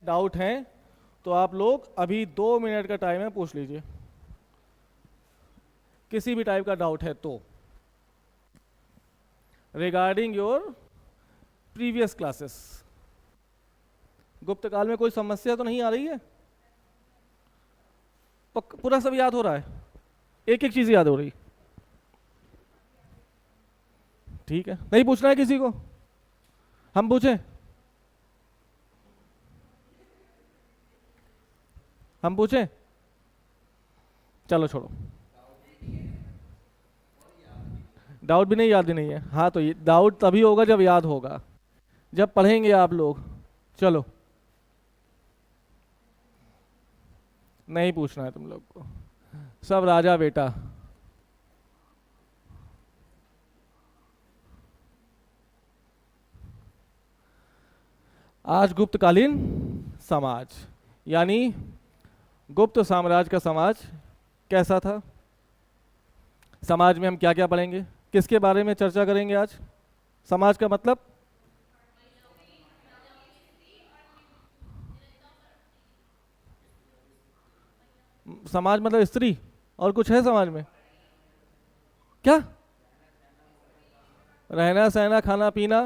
Doubt हैं तो आप लोग अभी 2 मिनट का टाइम है, पूछ लीजिए, किसी भी टाइप का डाउट है तो, रिगार्डिंग योर प्रीवियस क्लासेस। गुप्त काल में कोई समस्या तो नहीं आ रही है? पूरा सब याद हो रहा है? एक एक चीज याद हो रही? ठीक है, नहीं पूछना है किसी को? हम पूछें? हम पूछें? चलो छोड़ो, डाउट भी नहीं, याद भी नहीं है। हाँ तो ये डाउट तभी होगा जब याद होगा, जब पढ़ेंगे आप लोग। चलो, नहीं पूछना है तुम लोग को, सब राजा बेटा। आज गुप्तकालीन समाज यानी गुप्त साम्राज्य का समाज कैसा था, समाज में हम क्या क्या पढ़ेंगे, किसके बारे में चर्चा करेंगे आज? समाज का मतलब समाज मतलब स्त्री, और कुछ है समाज में? क्या? रहना सहना खाना पीना,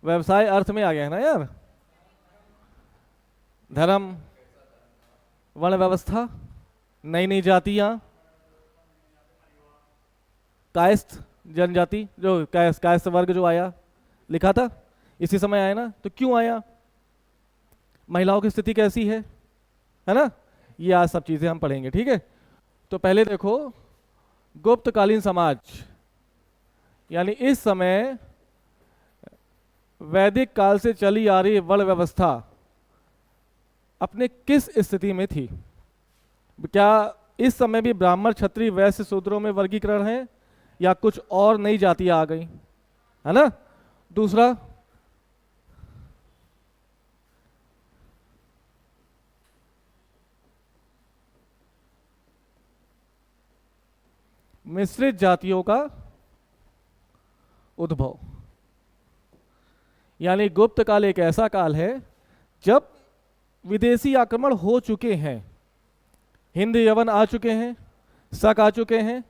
व्यवसाय अर्थ में आ गया है ना यार। धर्म, वर्ण व्यवस्था, नई नई जातियां, कायस्थ जनजाति, जो कायस्थ वर्ग जो आया, लिखा था इसी समय आया ना, तो क्यों आया, महिलाओं की स्थिति कैसी है ना, ये आज सब चीजें हम पढ़ेंगे। ठीक है, तो पहले देखो, गुप्तकालीन समाज यानी इस समय वैदिक काल से चली आ रही वर्ण व्यवस्था अपने किस स्थिति में थी? क्या इस समय भी ब्राह्मण क्षत्रिय वैश्य शूद्रों में वर्गीकरण है, या कुछ और नई जातियां आ गई, है ना? दूसरा, मिश्रित जातियों का उद्भव, यानी गुप्त काल एक ऐसा काल है जब विदेशी आक्रमण हो चुके हैं, हिंद यवन आ चुके हैं, शक आ चुके हैं,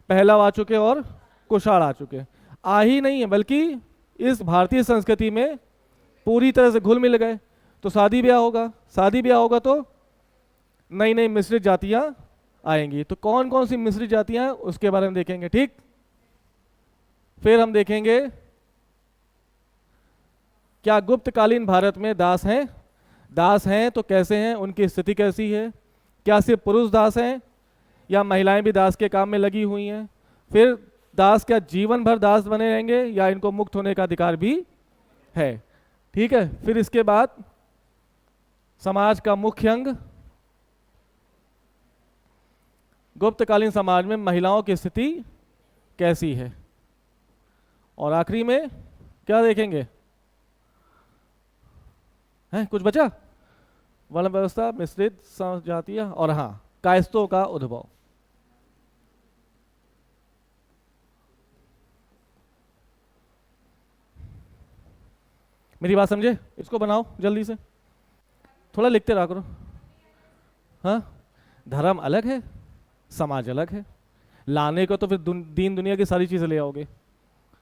पहलव आ चुके और कुषाण आ चुके हैं। आ ही नहीं है बल्कि इस भारतीय संस्कृति में पूरी तरह से घुल मिल गए। तो शादी ब्याह होगा, शादी ब्याह होगा तो नई नई मिश्रित जातियां आएंगी। तो कौन कौन सी मिश्रित जातियां हैं उसके बारे में देखेंगे। ठीक, फिर हम देखेंगे क्या गुप्तकालीन भारत में दास हैं, दास हैं तो कैसे हैं, उनकी स्थिति कैसी है, क्या सिर्फ पुरुष दास हैं या महिलाएं भी दास के काम में लगी हुई हैं, फिर दास क्या जीवन भर दास बने रहेंगे या इनको मुक्त होने का अधिकार भी है। ठीक है, फिर इसके बाद समाज का मुख्य अंग, गुप्तकालीन समाज में महिलाओं की स्थिति कैसी है, और आखिरी में क्या देखेंगे, है कुछ बचा? वर्ण व्यवस्था, मिश्रित जातियां, और हाँ कायस्थों का उद्भव। मेरी बात समझे? इसको बनाओ जल्दी से, थोड़ा लिखते रहा करो। हाँ, धर्म अलग है, समाज अलग है, लाने को तो फिर दीन दुनिया की सारी चीजें ले आओगे,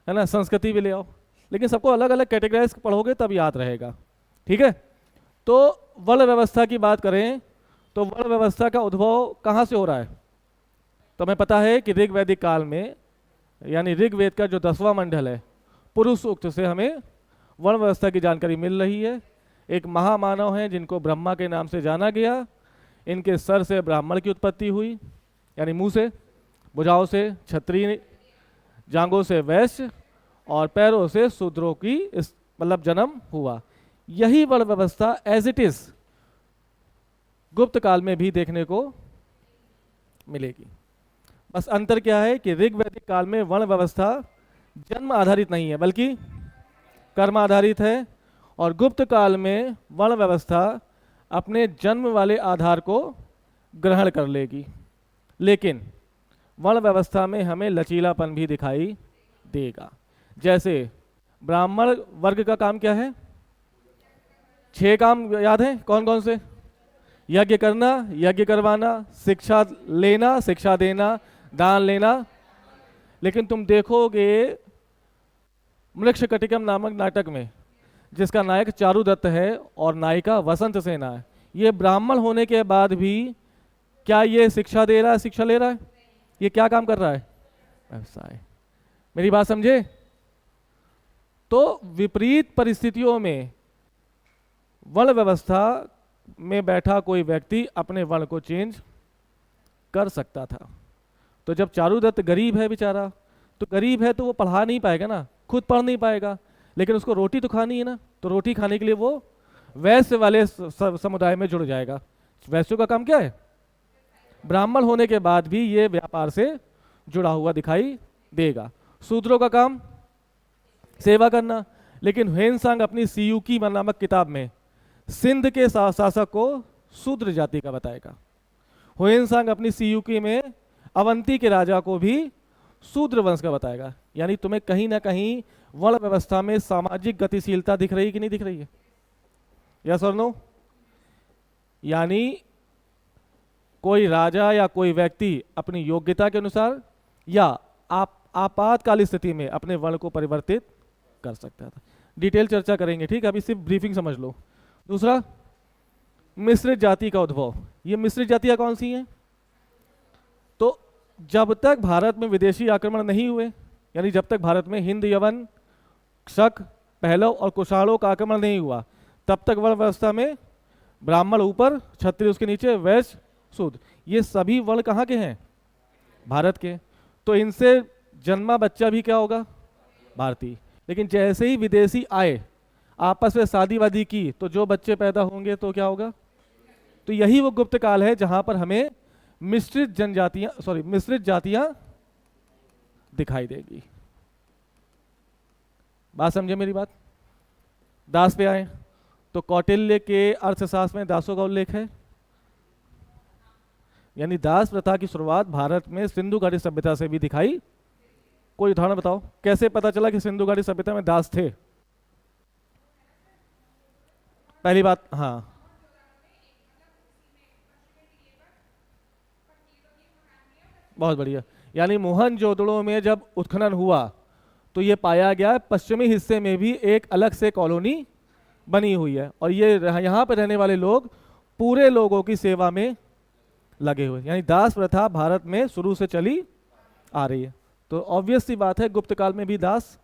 है ना, संस्कृति भी ले आओ, लेकिन सबको अलग अलग कैटेगराइज पढ़ोगे तब याद रहेगा। ठीक है, तो वर्ण व्यवस्था की बात करें तो वर्ण व्यवस्था का उद्भव कहाँ से हो रहा है? तो हमें पता है कि ऋग वैदिक काल में, यानी ऋग्वेद का जो 10वां मंडल है, पुरुष सूक्त से हमें वर्ण व्यवस्था की जानकारी मिल रही है। एक महामानव हैं जिनको ब्रह्मा के नाम से जाना गया, इनके सर से ब्राह्मण की उत्पत्ति हुई, यानी मुंह से, भुजाओं से क्षत्रिय, जांघों से वैश्य और पैरों से शूद्रों की मतलब जन्म हुआ। यही वर्ण व्यवस्था एज इट इज गुप्त काल में भी देखने को मिलेगी। बस अंतर क्या है कि ऋग वैदिक काल में वर्ण व्यवस्था जन्म आधारित नहीं है बल्कि कर्म आधारित है, और गुप्त काल में वर्ण व्यवस्था अपने जन्म वाले आधार को ग्रहण कर लेगी। लेकिन वर्ण व्यवस्था में हमें लचीलापन भी दिखाई देगा। जैसे ब्राह्मण वर्ग का काम क्या है? 6 काम याद हैं कौन कौन से? यज्ञ करना, यज्ञ करवाना, शिक्षा लेना, शिक्षा देना, दान लेना। लेकिन तुम देखोगे मृक्षकटिकम नामक नाटक में जिसका नायक चारुदत्त है और नायिका वसंत सेना है, ये ब्राह्मण होने के बाद भी क्या ये शिक्षा दे रहा है, शिक्षा ले रहा है? ये क्या काम कर रहा है? व्यवसाय। मेरी बात समझे? तो विपरीत परिस्थितियों में वर्ण व्यवस्था में बैठा कोई व्यक्ति अपने वर्ण को चेंज कर सकता था। तो जब चारुदत्त गरीब है बेचारा, तो गरीब है तो वो पढ़ा नहीं पाएगा ना, खुद पढ़ नहीं पाएगा, लेकिन उसको रोटी तो खानी है ना, तो रोटी खाने के लिए वो वैश्य वाले समुदाय में जुड़ जाएगा। वैश्यों का काम क्या है? ब्राह्मण होने के बाद भी ये व्यापार से जुड़ा हुआ दिखाई देगा। शूद्रों का काम सेवा करना। लेकिन ह्वेनसांग अपनी सीयूकी नामक किताब में सिंध के शासक को शूद्र जाति का बताएगा। ह्वेनसांग अपनी सीयूकी में अवंती के राजा को भी शूद्र वंश का बताएगा। यानी तुम्हें कहीं ना कहीं वर्ण व्यवस्था में सामाजिक गतिशीलता दिख रही कि नहीं दिख रही है? यस और नो? यानी कोई राजा या कोई व्यक्ति अपनी योग्यता के अनुसार या आपातकालीन स्थिति में अपने वर्ण को परिवर्तित कर सकता था। डिटेल चर्चा करेंगे, ठीक है? अभी सिर्फ ब्रीफिंग समझ लो। दूसरा, मिश्रित जाति का उद्भव। ये मिश्रित जातियां कौन सी हैं? तो जब तक भारत में विदेशी आक्रमण नहीं हुए, यानी जब तक भारत में हिंद, यवन, शक, पहलव और कुषाणों का आक्रमण नहीं हुआ, तब तक वर्ण व्यवस्था में ब्राह्मण ऊपर, क्षत्रिय उसके नीचे, वैश्य, शूद्र, ये सभी वर्ण कहाँ के हैं? भारत के। तो इनसे जन्मा बच्चा भी क्या होगा? भारतीय। लेकिन जैसे ही विदेशी आए, आपस में शादी वादी की, तो जो बच्चे पैदा होंगे तो क्या होगा? तो यही वो गुप्त काल है जहां पर हमें मिश्रित जातियां दिखाई देगी। बात समझे मेरी बात? दास पे आए तो कौटिल्य के अर्थशास्त्र में दासों का उल्लेख है। यानी दास प्रथा की शुरुआत भारत में सिंधु घाटी सभ्यता से भी दिखाई। कोई उदाहरण बताओ, कैसे पता चला कि सिंधु घाटी सभ्यता में दास थे? पहली बात, हाँ, बहुत बढ़िया। यानी मोहनजोदड़ो में जब उत्खनन हुआ तो ये पाया गया पश्चिमी हिस्से में भी एक अलग से कॉलोनी बनी हुई है, और ये यहाँ पर रहने वाले लोग पूरे लोगों की सेवा में लगे हुए। यानी दास प्रथा भारत में शुरू से चली आ रही है। तो ऑब्वियस सी बात है गुप्त काल में भी दास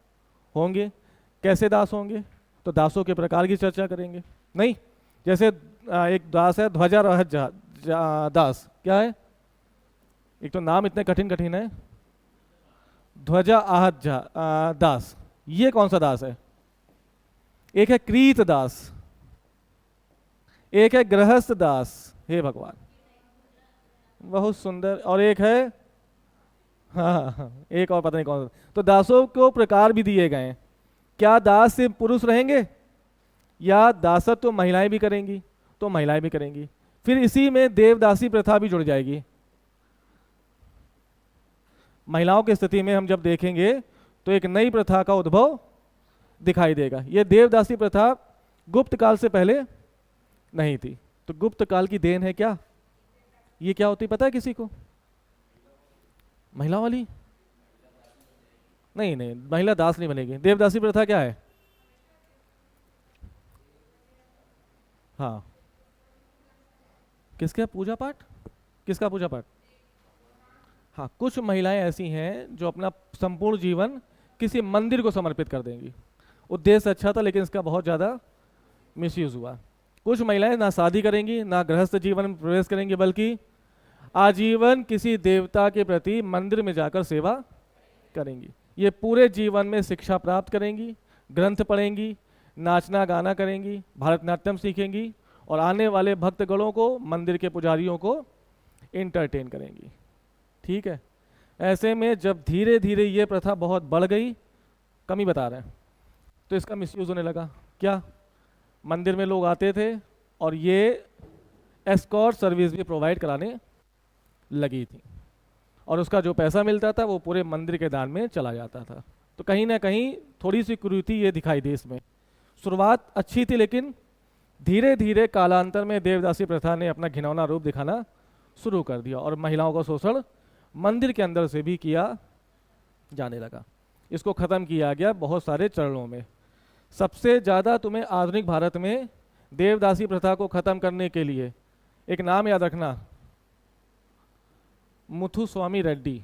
होंगे। कैसे दास होंगे? तो दासों के प्रकार की चर्चा करेंगे। नहीं, जैसे एक दास है ध्वजारोहत दास। क्या है? एक तो नाम इतने कठिन कठिन है, ध्वजा आहत दास। ये कौन सा दास है? एक है कृत दास, एक है गृहस्थ दास। हे भगवान, बहुत सुंदर। और एक है, हाँ, एक और पता नहीं कौन सा। तो दासों को प्रकार भी दिए गए हैं। क्या दास सिर्फ पुरुष रहेंगे, या दासत्व तो महिलाएं भी करेंगी? तो महिलाएं भी करेंगी। फिर इसी में देवदासी प्रथा भी जुड़ जाएगी। महिलाओं की स्थिति में हम जब देखेंगे तो एक नई प्रथा का उद्भव दिखाई देगा। यह देवदासी प्रथा गुप्त काल से पहले नहीं थी। तो गुप्त काल की देन है क्या? ये क्या होती पता है किसी को? महिला वाली? नहीं नहीं, महिला दास नहीं बनेगी। देवदासी प्रथा क्या है? हाँ, किसका पूजा पाठ? किसका पूजा पाठ? हाँ, कुछ महिलाएं ऐसी हैं जो अपना संपूर्ण जीवन किसी मंदिर को समर्पित कर देंगी। उद्देश्य अच्छा था लेकिन इसका बहुत ज़्यादा मिसयूज हुआ। कुछ महिलाएं ना शादी करेंगी, ना गृहस्थ जीवन में प्रवेश करेंगी, बल्कि आजीवन किसी देवता के प्रति मंदिर में जाकर सेवा करेंगी। ये पूरे जीवन में शिक्षा प्राप्त करेंगी, ग्रंथ पढ़ेंगी, नाचना गाना करेंगी, भारतनाट्यम सीखेंगी, और आने वाले भक्तगणों को, मंदिर के पुजारियों को इंटरटेन करेंगी। ठीक है? ऐसे में जब धीरे धीरे ये प्रथा बहुत बढ़ गई, कमी बता रहे हैं, तो इसका मिसयूज होने लगा। क्या? मंदिर में लोग आते थे और ये एस्कॉर्ट सर्विस भी प्रोवाइड कराने लगी थी, और उसका जो पैसा मिलता था वो पूरे मंदिर के दान में चला जाता था। तो कहीं ना कहीं थोड़ी सी कुरीति ये दिखाई दी इसमें। शुरुआत अच्छी थी, लेकिन धीरे धीरे कालांतर में देवदासी प्रथा ने अपना घिनौना रूप दिखाना शुरू कर दिया और महिलाओं का शोषण मंदिर के अंदर से भी किया जाने लगा। इसको खत्म किया गया बहुत सारे चरणों में। सबसे ज़्यादा तुम्हें आधुनिक भारत में देवदासी प्रथा को खत्म करने के लिए एक नाम याद रखना, मुथुस्वामी रेड्डी।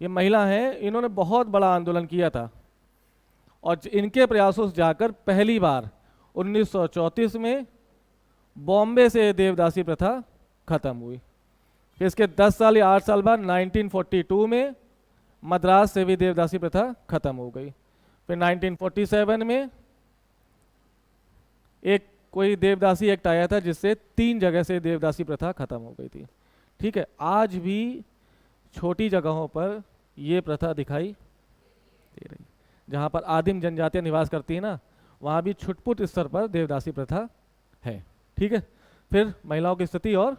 ये महिला हैं, इन्होंने बहुत बड़ा आंदोलन किया था और इनके प्रयासों से जाकर पहली बार 1934 में बॉम्बे से देवदासी प्रथा खत्म हुई। फिर इसके 10 साल या 8 साल बाद 1942 में मद्रास से भी देवदासी प्रथा खत्म हो गई। फिर 1947 में एक कोई देवदासी एक्ट आया था जिससे 3 जगह से देवदासी प्रथा खत्म हो गई थी। ठीक है, आज भी छोटी जगहों पर ये प्रथा दिखाई दे रही, जहाँ पर आदिम जनजातियाँ निवास करती है ना, वहाँ भी छुटपुट स्तर पर देवदासी प्रथा है। ठीक है, फिर महिलाओं की स्थिति और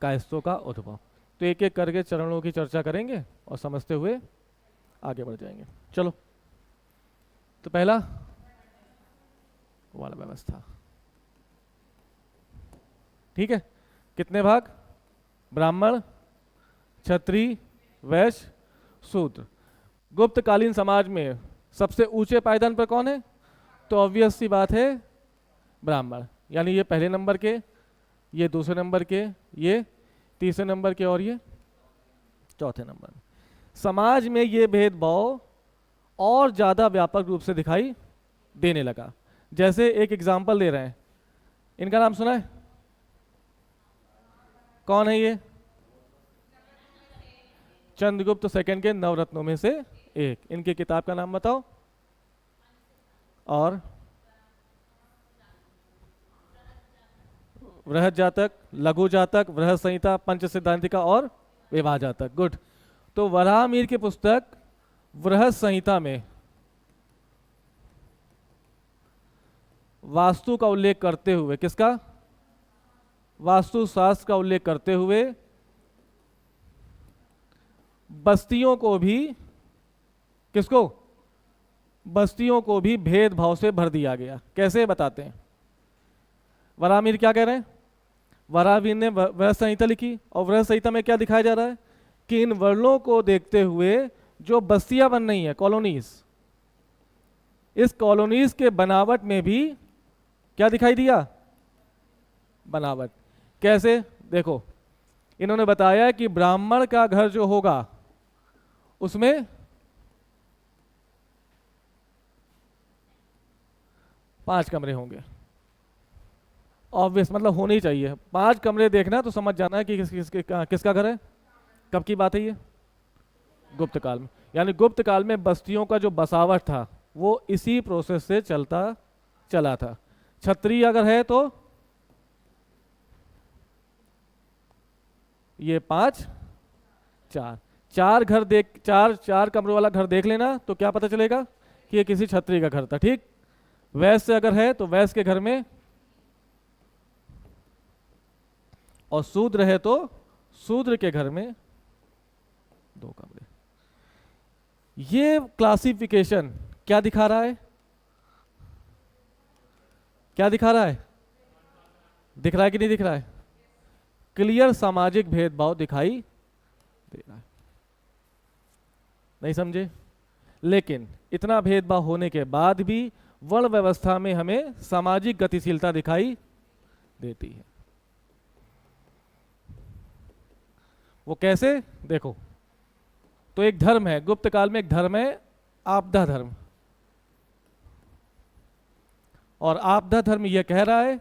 कायस्थों का उद्भव। तो एक एक करके चरणों की चर्चा करेंगे और समझते हुए आगे बढ़ जाएंगे। चलो, तो पहला वर्ण व्यवस्था। ठीक है, कितने भाग? ब्राह्मण, क्षत्रिय, वैश्य, शूद्र। गुप्तकालीन समाज में सबसे ऊंचे पायदान पर कौन है? तो ऑब्वियस सी बात है ब्राह्मण, यानी ये पहले नंबर के, ये दूसरे नंबर के, ये तीसरे नंबर के और ये चौथे नंबर। समाज में ये भेदभाव और ज़्यादा व्यापक रूप से दिखाई देने लगा। जैसे एक एग्जाम्पल दे रहे हैं, इनका नाम सुना है? कौन है ये? चंद्रगुप्त सेकंड के नवरत्नों में से एक। इनकी किताब का नाम बताओ। और बृहद जातक, लघु जातक, बृहद संहिता, पंच सिद्धांतिका और विवाह जातक। गुड। तो वराहमिहिर की पुस्तक बृहद संहिता में वास्तु का उल्लेख करते हुए, किसका? वास्तु शास्त्र का उल्लेख करते हुए बस्तियों को भी, किसको? बस्तियों को भी भेदभाव से भर दिया गया। कैसे बताते हैं? वराहमिहिर क्या कह रहे हैं? वराहमिहिर ने बृहद संहिता लिखी और बृहद संहिता में क्या दिखाया जा रहा है कि इन वर्णों को देखते हुए जो बस्तियां बन रही हैं, कॉलोनीज, इस कॉलोनीज के बनावट में भी क्या दिखाई दिया? बनावट। कैसे? देखो, इन्होंने बताया कि ब्राह्मण का घर जो होगा उसमें 5 कमरे होंगे। ऑब्वियस, मतलब होने ही चाहिए 5 कमरे। देखना तो समझ जाना है कि किसका घर है। कब की बात है ये? गुप्त काल में। यानी गुप्त काल में बस्तियों का जो बसावट था वो इसी प्रोसेस से चला था। क्षत्रिय अगर है तो ये 5, 4 घर देख, चार कमरों वाला घर देख लेना तो क्या पता चलेगा कि ये किसी क्षत्रिय का घर था। ठीक। वैश्य अगर है तो वैश्य के घर में, और शूद्र है तो शूद्र के घर में 2 कमरे। ये क्लासिफिकेशन क्या दिखा रहा है? क्या दिखा रहा है? दिख रहा है कि नहीं दिख रहा है? क्लियर सामाजिक भेदभाव दिखाई दे रहा है। नहीं समझे? लेकिन इतना भेदभाव होने के बाद भी वर्ण व्यवस्था में हमें सामाजिक गतिशीलता दिखाई देती है। वो कैसे? देखो, तो एक धर्म है, गुप्त काल में एक धर्म है आपदा धर्म। और आपदा धर्म यह कह रहा है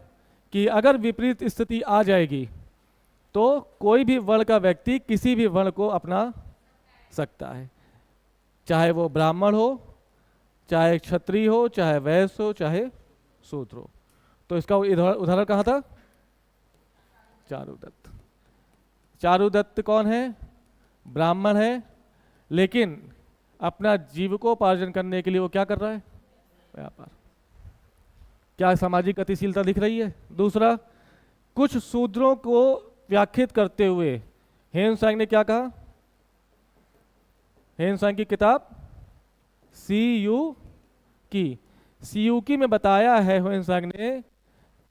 कि अगर विपरीत स्थिति आ जाएगी तो कोई भी वर्ण का व्यक्ति किसी भी वर्ण को अपना सकता है, चाहे वो ब्राह्मण हो, चाहे क्षत्रिय हो, चाहे वैश्य हो, चाहे शूद्र हो। तो इसका उदाहरण कहाँ था? चारुदत्त। चारुदत्त कौन है? ब्राह्मण है, लेकिन अपना जीविकोपार्जन करने के लिए वो क्या कर रहा है? व्यापार। क्या सामाजिक गतिशीलता दिख रही है? दूसरा, कुछ शूद्रों को व्याख्यात करते हुए हेनसांग ने क्या कहा? हेनसांग की किताब सीयू की में बताया है हेनसांग ने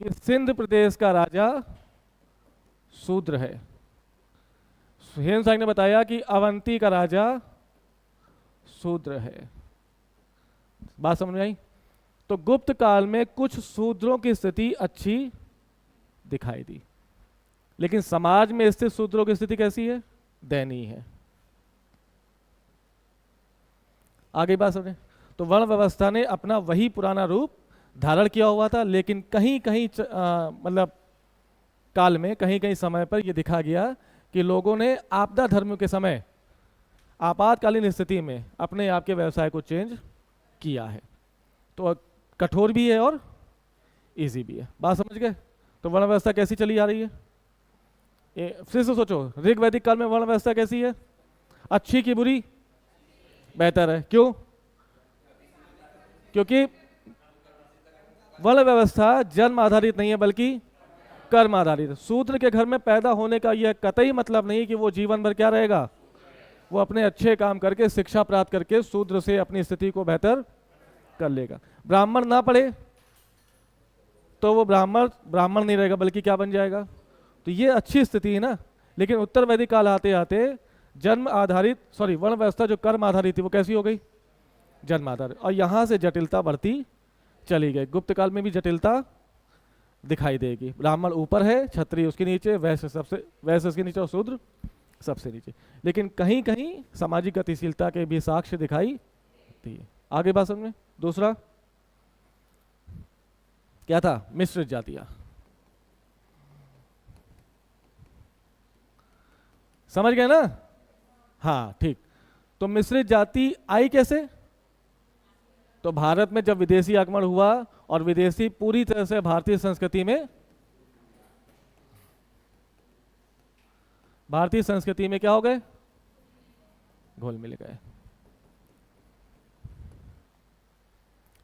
कि सिंध प्रदेश का राजा शूद्र है। हेम साहब ने बताया कि अवंती का राजा शूद्र है। बात समझ में आई? तो गुप्त काल में कुछ शूद्रों की स्थिति अच्छी दिखाई दी, लेकिन समाज में स्थित शूद्रों की स्थिति कैसी है? दयनीय है। आगे बात समझे? तो वर्ण व्यवस्था ने अपना वही पुराना रूप धारण किया हुआ था, लेकिन कहीं कहीं मतलब काल में कहीं कहीं समय पर यह दिखा गया कि लोगों ने आपदा धर्म के समय आपातकालीन स्थिति में अपने आप के व्यवसाय को चेंज किया है। तो कठोर भी है और इजी भी है। बात समझ गए? तो वर्ण व्यवस्था कैसी चली आ रही है? फिर से सोचो, ऋग वैदिक काल में वर्ण व्यवस्था कैसी है? अच्छी की बुरी? बेहतर है। क्यों? क्योंकि वर्ण व्यवस्था जन्म आधारित नहीं है बल्कि कर्म आधारित है। शूद्र के घर में पैदा होने का यह कतई मतलब नहीं कि वो जीवन भर क्या रहेगा, वो अपने अच्छे काम करके शिक्षा प्राप्त करके शूद्र से अपनी स्थिति को बेहतर कर लेगा। ब्राह्मण ना पढ़े तो वो ब्राह्मण नहीं रहेगा बल्कि क्या बन जाएगा? तो ये अच्छी स्थिति है ना। लेकिन उत्तर वैदिक काल आते आते जन्म आधारित वर्ण व्यवस्था जो कर्म आधारित थी वो कैसी हो गई? जन्म आधारित। और यहां से जटिलता बढ़ती चली गई। गुप्त काल में भी जटिलता दिखाई देगी। ब्राह्मण ऊपर है, क्षत्रिय उसके नीचे, वैश्य उसके नीचे और शूद्र सबसे नीचे। लेकिन कहीं कहीं सामाजिक गतिशीलता के भी साक्ष्य दिखाई देती है। आगे बात समझ में? दूसरा क्या था? मिश्रित जातियां। समझ गए ना? हाँ ठीक। तो मिश्रित जाति आई कैसे? तो भारत में जब विदेशी आगमन हुआ और विदेशी पूरी तरह से भारतीय संस्कृति में क्या हो गए? घुल मिल गए।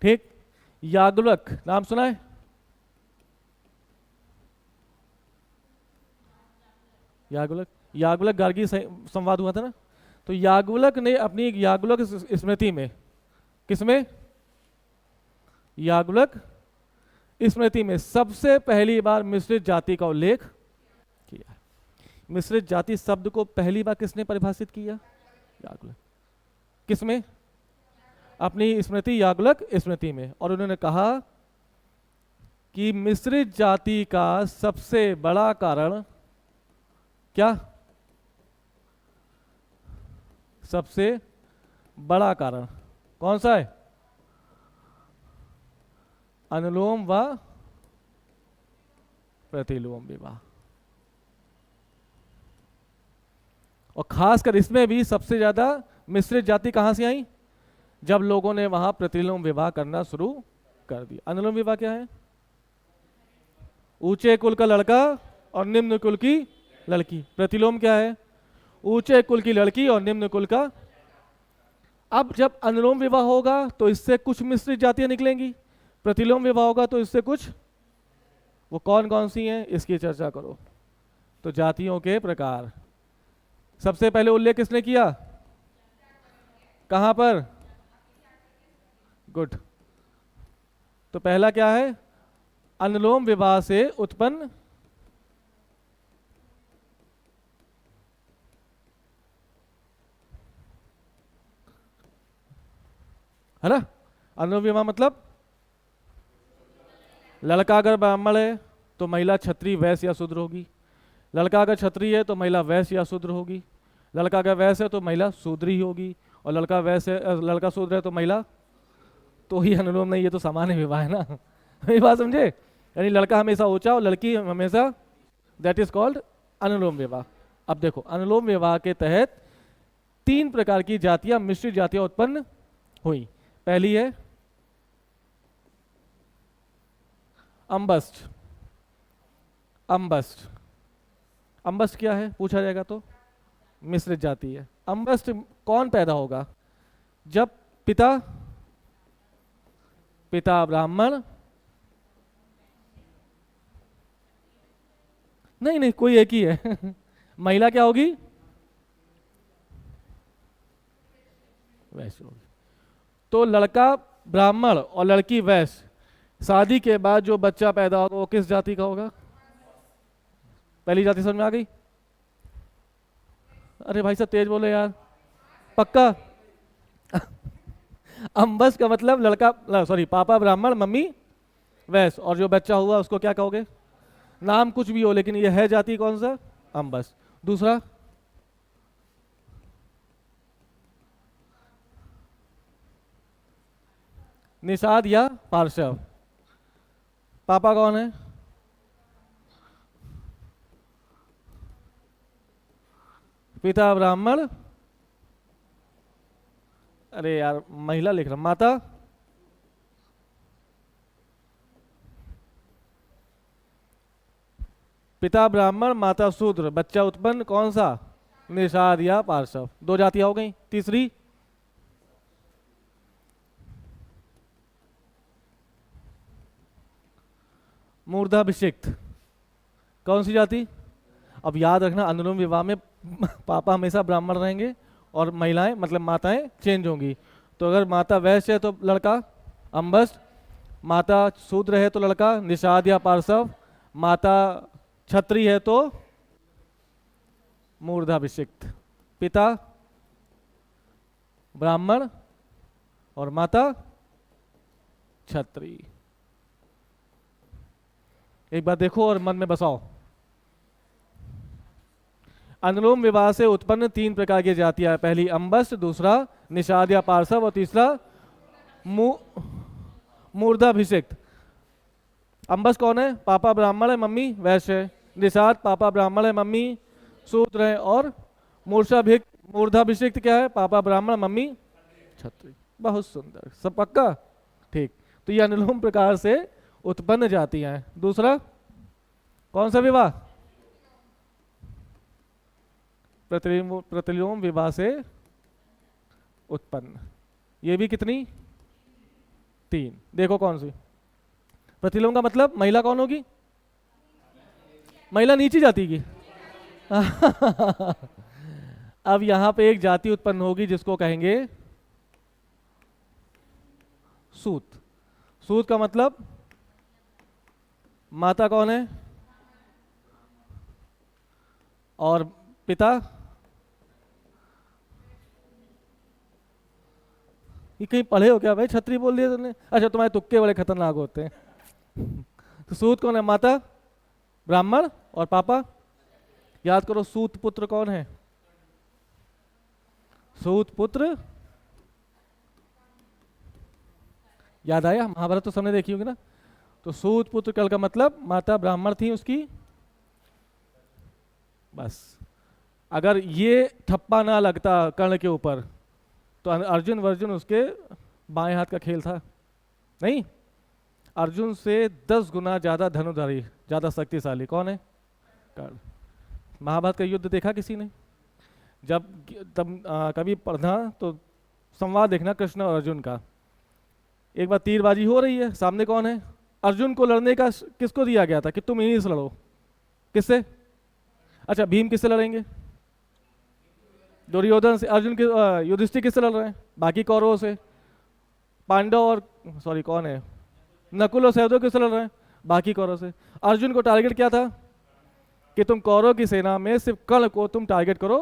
ठीक। याज्ञवल्क नाम सुना है? याज्ञवल्क गार्गी संवाद हुआ था ना। तो याज्ञवल्क ने अपनी याज्ञवल्क स्मृति में, किसमें? याज्ञवल्क स्मृति में सबसे पहली बार मिश्रित जाति का उल्लेख किया। मिश्रित जाति शब्द को पहली बार किसने परिभाषित किया? याज्ञवल्क। किसमें? अपनी स्मृति याज्ञवल्क स्मृति में। और उन्होंने कहा कि मिश्रित जाति का सबसे बड़ा कारण क्या? सबसे बड़ा कारण कौन सा है? अनुलोम व प्रतिलोम विवाह। और खासकर इसमें भी सबसे ज्यादा मिश्रित जाति कहां से आई? जब लोगों ने वहां प्रतिलोम विवाह करना शुरू कर दिया। अनुलोम विवाह क्या है? ऊंचे कुल का लड़का और निम्न कुल की लड़की। प्रतिलोम क्या है? ऊंचे कुल की लड़की और निम्न कुल का। अब जब अनुलोम विवाह होगा तो इससे कुछ मिश्रित जातियां निकलेंगी, प्रतिलोम विवाह होगा तो इससे कुछ। वो कौन कौन सी हैं इसकी चर्चा करो। तो जातियों के प्रकार सबसे पहले उल्लेख किसने किया? कहां पर? गुड। तो पहला क्या है? अनुलोम विवाह से उत्पन्न है ना। अनुलोम विवाह मतलब लड़का अगर ब्राह्मण है तो महिला क्षत्रिय वैश्य या शूद्र होगी। लड़का अगर क्षत्रिय है तो महिला वैश्य या शूद्र होगी। लड़का अगर वैश्य है तो महिला शूद्री होगी। और लड़का शूद्र है तो महिला, तो ही अनुलोम नहीं, ये तो सामान्य विवाह है ना। ये बात समझे? यानी लड़का हमेशा ऊंचा और लड़की हमेशा, दैट इज कॉल्ड अनुलोम विवाह। अब देखो, अनुलोम विवाह के तहत 3 प्रकार की जातियां, मिश्रित जातियां उत्पन्न हुई। पहली है अम्बस्ट। अम्बस्ट, अम्बस्ट क्या है पूछा जाएगा तो मिश्रित जाति है। अम्बस्ट कौन पैदा होगा? जब पिता ब्राह्मण, नहीं कोई एक ही है। महिला क्या होगी? वैश्य होगी। तो लड़का ब्राह्मण और लड़की वैश्य, शादी के बाद जो बच्चा पैदा होगा वो किस जाति का होगा? पहली जाति समझ में आ गई? अरे भाई साहब तेज बोले यार। पक्का? अम्बस का मतलब लड़का, सॉरी, पापा ब्राह्मण मम्मी वैश्य, और जो बच्चा हुआ उसको क्या कहोगे? नाम कुछ भी हो, लेकिन ये है जाति कौन सा? अम्बस। दूसरा, निषाद या पार्श्व। पापा कौन है? पिता ब्राह्मण, अरे यार महिला लिख रहा, माता पिता ब्राह्मण माता शूद्र, बच्चा उत्पन्न कौन सा? निषाद या पार्श्व। दो जातियां हो गई। तीसरी, मूर्धाभिषिक्त, कौन सी जाति? अब याद रखना अनुलोम विवाह में पापा हमेशा ब्राह्मण रहेंगे और महिलाएं मतलब माताएं चेंज होंगी। तो अगर माता वैश्य है तो लड़का अम्बस, माता शूद्र है तो लड़का निषाद या पार्श्व, माता क्षत्रिय है तो मूर्धाभिषिक्त, पिता ब्राह्मण और माता क्षत्रिय। एक बार देखो और मन में बसाओ। अनुलोम विवाह से उत्पन्न तीन प्रकार की जातियां हैं। पहली अम्बस, दूसरा निषाद या पार्श्व और तीसरा मूर्धाभिषिक्त। अम्बस कौन है? पापा ब्राह्मण है मम्मी वैश्य है। निषाद पापा ब्राह्मण है मम्मी शूद्र है। और मूर्धाभिषिक्त क्या है? पापा ब्राह्मण मम्मी क्षत्रिय। बहुत सुंदर, सब पक्का? ठीक। तो ये अनुलोम प्रकार से उत्पन्न जातियां हैं। दूसरा कौन सा विवाह? प्रतिलोम विवाह से उत्पन्न। ये भी कितनी? तीन। देखो कौन सी? प्रतिलोम का मतलब महिला कौन होगी? महिला नीची जाति की। अब यहां पे एक जाति उत्पन्न होगी जिसको कहेंगे सूत। सूत का मतलब माता कौन है और पिता? ये कहीं पढ़े हो क्या भाई? छत्री बोल दिया तुमने। अच्छा, तुम्हारे तुक्के बड़े खतरनाक होते हैं। तो सूत कौन है? माता ब्राह्मण और पापा? याद करो, सूत पुत्र कौन है? सूत पुत्र, याद आया? महाभारत तो सबने देखी होगी ना। तो सूत पुत्र कल का मतलब माता ब्राह्मण थी उसकी। बस अगर ये ठप्पा ना लगता कर्ण के ऊपर तो अर्जुन वर्जुन उसके बाएं हाथ का खेल था। नहीं, अर्जुन से 10 गुना ज्यादा धनुधारी, ज्यादा शक्तिशाली कौन है? कर्ण। महाभारत का युद्ध देखा किसी ने? जब तब कभी पढ़ना तो संवाद देखना कृष्ण और अर्जुन का। एक बार तीरबाजी हो रही है, सामने कौन है? अर्जुन को लड़ने का किसको दिया गया था कि तुम इन्हीं से लड़ो? किससे? अच्छा, भीम किससे लड़ेंगे? दुर्योधन से। अर्जुन के युधिष्ठिर किससे लड़ रहे हैं? बाकी कौरवों से। पांडव और सॉरी कौन है, नकुल और सहदेव किससे लड़ रहे हैं? बाकी कौरव से। अर्जुन को टारगेट क्या था कि तुम कौरव की सेना में सिर्फ कर्ण को तुम टारगेट करो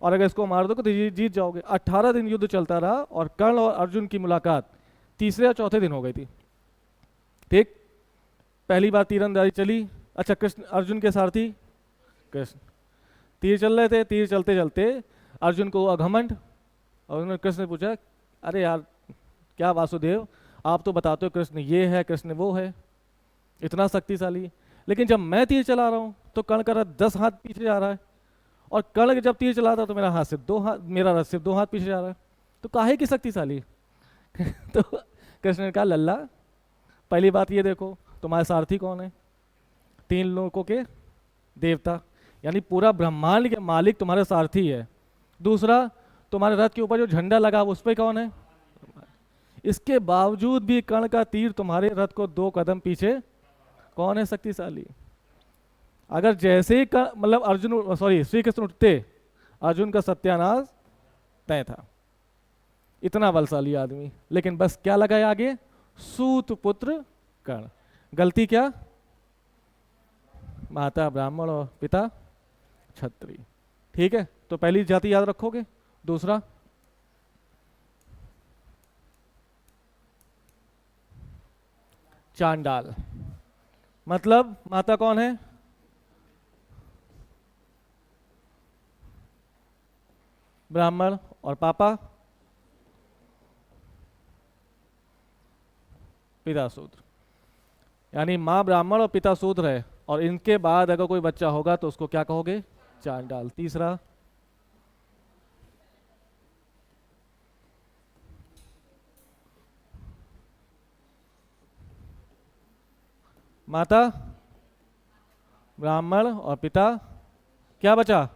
और अगर इसको मार दो तो जीत जाओगे। 18 दिन युद्ध चलता रहा और कर्ण और अर्जुन की मुलाकात तीसरे या चौथे दिन हो गई थी। ठीक, पहली बार तीरंदाजी चली। अच्छा, कृष्ण अर्जुन के सारथी कृष्ण तीर चल रहे थे। तीर चलते चलते अर्जुन को घमंड, और उन्होंने कृष्ण ने पूछा, अरे यार क्या वासुदेव, आप तो बताते हो कृष्ण ये है कृष्ण वो है, इतना शक्तिशाली, लेकिन जब मैं तीर चला रहा हूँ तो कर्ण का रथ 10 हाथ पीछे जा रहा है, और कर्ण जब तीर चलाता तो मेरा रथ सिर्फ 2 हाथ पीछे जा रहा है, तो काहे की शक्तिशाली? तो कृष्ण ने कहा, लल्ला पहली बात ये देखो तुम्हारे सारथी कौन है? 3 लोगों के देवता, यानी पूरा ब्रह्मांड के मालिक तुम्हारे सारथी है। दूसरा, तुम्हारे रथ के ऊपर जो झंडा लगा उस पर कौन है? इसके बावजूद भी कर्ण का तीर तुम्हारे रथ को 2 कदम पीछे, कौन है शक्तिशाली? अगर जैसे ही मतलब अर्जुन सॉरी श्री कृष्ण उठते, अर्जुन का सत्यानाश तय था। इतना बलशाली आदमी, लेकिन बस क्या लगाया आगे? सूत पुत्र कर्ण। गलती क्या? माता ब्राह्मण और पिता क्षत्रिय। ठीक है, तो पहली जाति याद रखोगे। दूसरा, चांडाल। मतलब माता कौन है? ब्राह्मण और पापा पिता शूद्र। यानी माँ ब्राह्मण और पिता शूद्र है, और इनके बाद अगर कोई बच्चा होगा तो उसको क्या कहोगे? चांडाल। तीसरा, माता ब्राह्मण और पिता क्या बचा?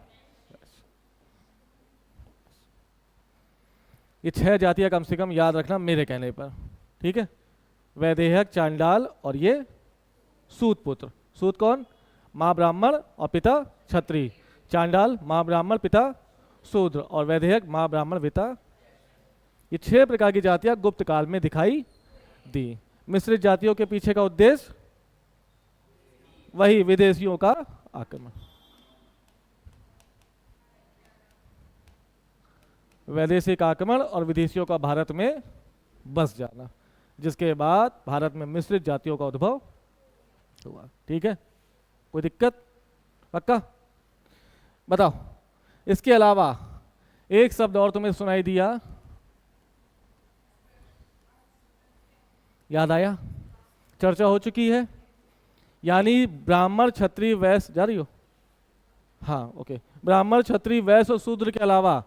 ये 6 जातियां कम से कम याद रखना मेरे कहने पर। ठीक है, वैदेहक, चांडाल और ये सूत पुत्र। सूत कौन? माँ ब्राह्मण और पिता क्षत्रिय। चांडाल माँ ब्राह्मण पिता शूद्र, और वैदेहक माँ ब्राह्मण पिता। ये 6 प्रकार की जातियां गुप्त काल में दिखाई दी। मिश्रित जातियों के पीछे का उद्देश्य वही, विदेशियों का आक्रमण। वैदेशिक आक्रमण और विदेशियों का भारत में बस जाना, जिसके बाद भारत में मिश्रित जातियों का उद्भव हुआ। ठीक है, कोई दिक्कत? पक्का? बताओ, इसके अलावा एक शब्द और तुम्हें सुनाई दिया, याद आया? चर्चा हो चुकी है। यानी ब्राह्मण क्षत्रिय वैश्य, जा रही हो? हाँ, ओके। ब्राह्मण क्षत्रिय वैश्य और शूद्र के अलावा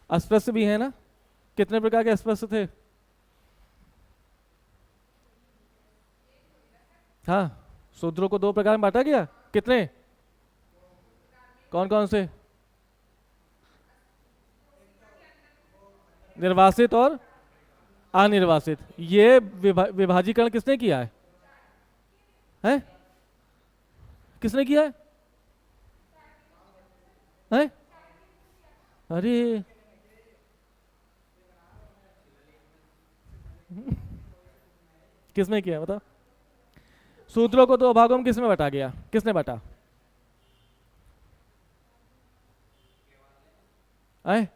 अस्पृश्य भी है ना? कितने प्रकार के अस्पृश्य थे? हाँ, शूद्रों को 2 प्रकार में बांटा गया। कितने? कौन कौन से? निर्वासित और अनिर्वासित। ये विभाजीकरण किसने किया है? हैं? किसने किया है? हैं? अरे किसने किया बताओ? शूद्रों को 2 भागों में किसमें बांटा गया? किसने बांटा? हैं?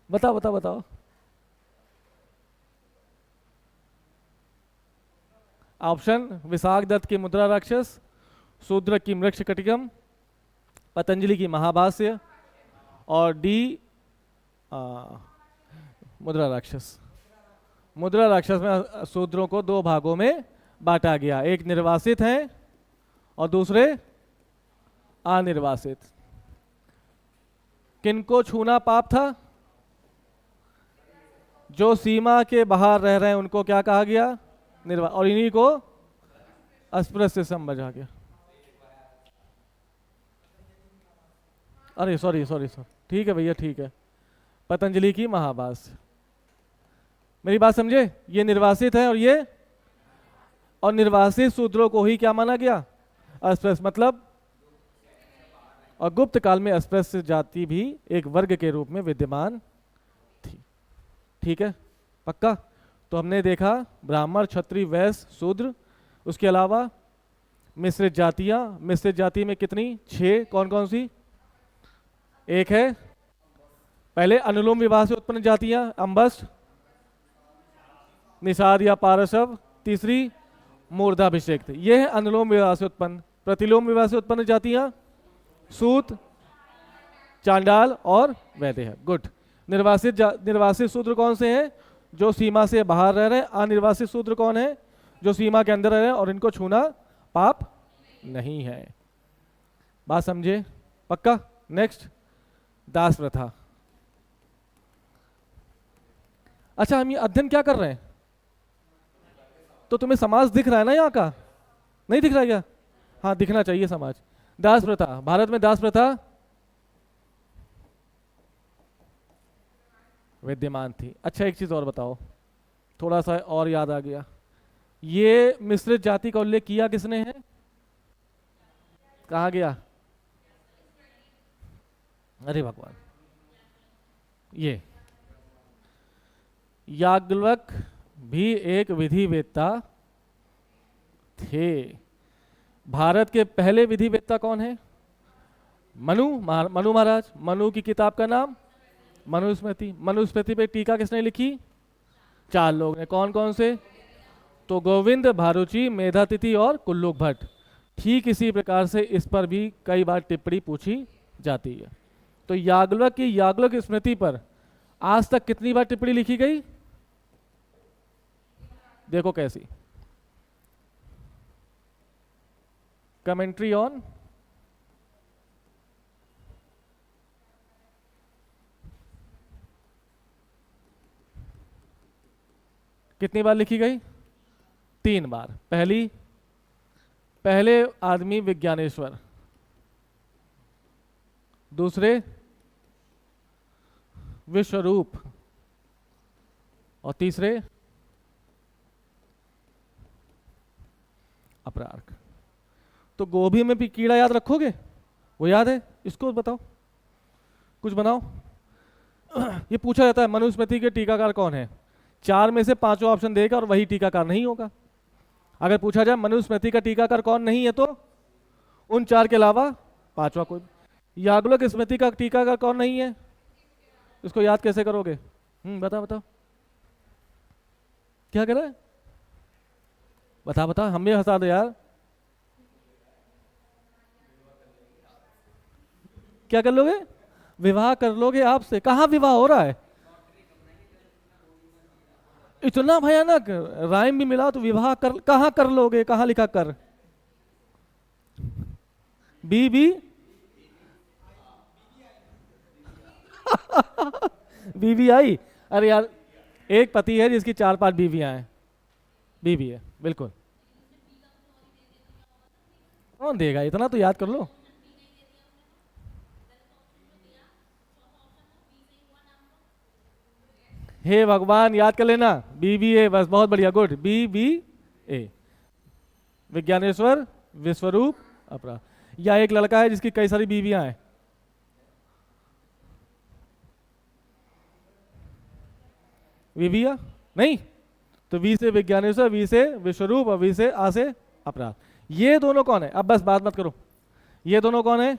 बताओ बताओ बताओ। ऑप्शन: विशाख दत्त की मुद्रा राक्षस, शूद्र की मृक्ष कटिकम, पतंजलि की महाभाष्य, और डी मुद्रा राक्षस। मुद्रा राक्षस में शूद्रों को 2 भागों में बांटा गया, एक निर्वासित है और दूसरे अनिर्वासित। किनको छूना पाप था? जो सीमा के बाहर रह रहे हैं उनको क्या कहा गया? और इन्हीं को अस्पृश्य समझा गया। अरे सॉरी सॉरी सॉरी, ठीक है भैया, ठीक है। पतंजलि की महाभाष्य। मेरी बात समझे? ये निर्वासित है और निर्वासित शूद्रों को ही क्या माना गया? अस्पृश्य। मतलब, और गुप्त काल में अस्पृश्य जाति भी एक वर्ग के रूप में विद्यमान थी। ठीक है, पक्का? तो हमने देखा ब्राह्मण, क्षत्रिय, वैश्य, शूद्र। उसके अलावा मिश्रित जातियां। मिश्रित जाति में कितनी? 6। कौन कौन सी? एक है पहले अनुलोम विवाह से उत्पन्न जातियां, अंबस, निषाद या पारसव। तीसरी मूर्धाभिषेक। ये है अनुलोम विवाह से उत्पन्न। प्रतिलोम विवाह से उत्पन्न जातियां सूत, चांडाल और वैदेह। गुड। निर्वासित शूद्र कौन से हैं? जो सीमा से बाहर रह रहे हैं। अनिर्वासित शूद्र कौन है? जो सीमा के अंदर रह रहे हैं और इनको छूना पाप नहीं है। बात समझे? पक्का? नेक्स्ट, दास प्रथा। अच्छा, हम ये अध्ययन क्या कर रहे हैं? तो तुम्हें समाज दिख रहा है ना यहाँ का? नहीं दिख रहा क्या? हाँ, दिखना चाहिए समाज। दास प्रथा। भारत में दास प्रथा विद्यमान थी। अच्छा, एक चीज और बताओ, थोड़ा सा और याद आ गया। ये मिश्रित जाति का उल्लेख किया किसने है? कहा गया? अरे भगवान, ये याज्ञवल्क्य भी एक विधिवेत्ता थे। भारत के पहले विधिवेत्ता कौन है? मनु महाराज। मनु की किताब का नाम मनुस्मृति। मनुस्मृति पे टीका किसने लिखी? 4 लोग ने। कौन कौन से? तो गोविंद, भारुचि, मेधातिथि और कुल्लूक भट्ट। ठीक इसी प्रकार से इस पर भी कई बार टिप्पणी पूछी जाती है। तो याग्लवक की याग्लवक स्मृति पर आज तक कितनी बार टिप्पणी लिखी गई? देखो कैसी। कमेंट्री ऑन कितनी बार लिखी गई? 3 बार। पहले आदमी विज्ञानेश्वर, दूसरे विश्वरूप और तीसरे अपरार्क। तो गोभी में भी कीड़ा याद रखोगे? वो याद है? इसको बताओ, कुछ बनाओ। ये पूछा जाता है मनुस्मृति के टीकाकार कौन है? 4 में से 5 ऑप्शन देगा और वही टीकाकार नहीं होगा। अगर पूछा जाए मनुस्मृति का टीकाकार कौन नहीं है, तो उन 4 के अलावा 5वां कोई। याग्लवक स्मृति का टीकाकार कौन नहीं है? इसको याद कैसे करोगे? बताओ बताओ, क्या कर रहा है? बता हम भी हंसा दो यार। क्या कर लोगे? विवाह कर लोगे आपसे। कहाँ विवाह हो रहा है? इतना भयानक राइम भी मिला तो विवाह कर कहाँ कर लोगे? कहाँ लिखा कर? बीबी बीबी आई। अरे यार, एक पति है जिसकी 4-5 बीवियां हैं। बीबी है, बिल्कुल। कौन देगा? इतना तो याद कर लो। हे भगवान, याद कर लेना। बीबी ए, बस, बहुत बढ़िया, गुड। बीबी ए। विज्ञानेश्वर, विश्वरूप, अपरा। या एक लड़का है जिसकी कई सारी बीवियां हैं। विविया नहीं, तो वी से विज्ञानेश्वर, वी से विश्वरूप और वी से आ से अपराध। ये दोनों कौन है? अब बस बात मत करो। ये दोनों कौन है?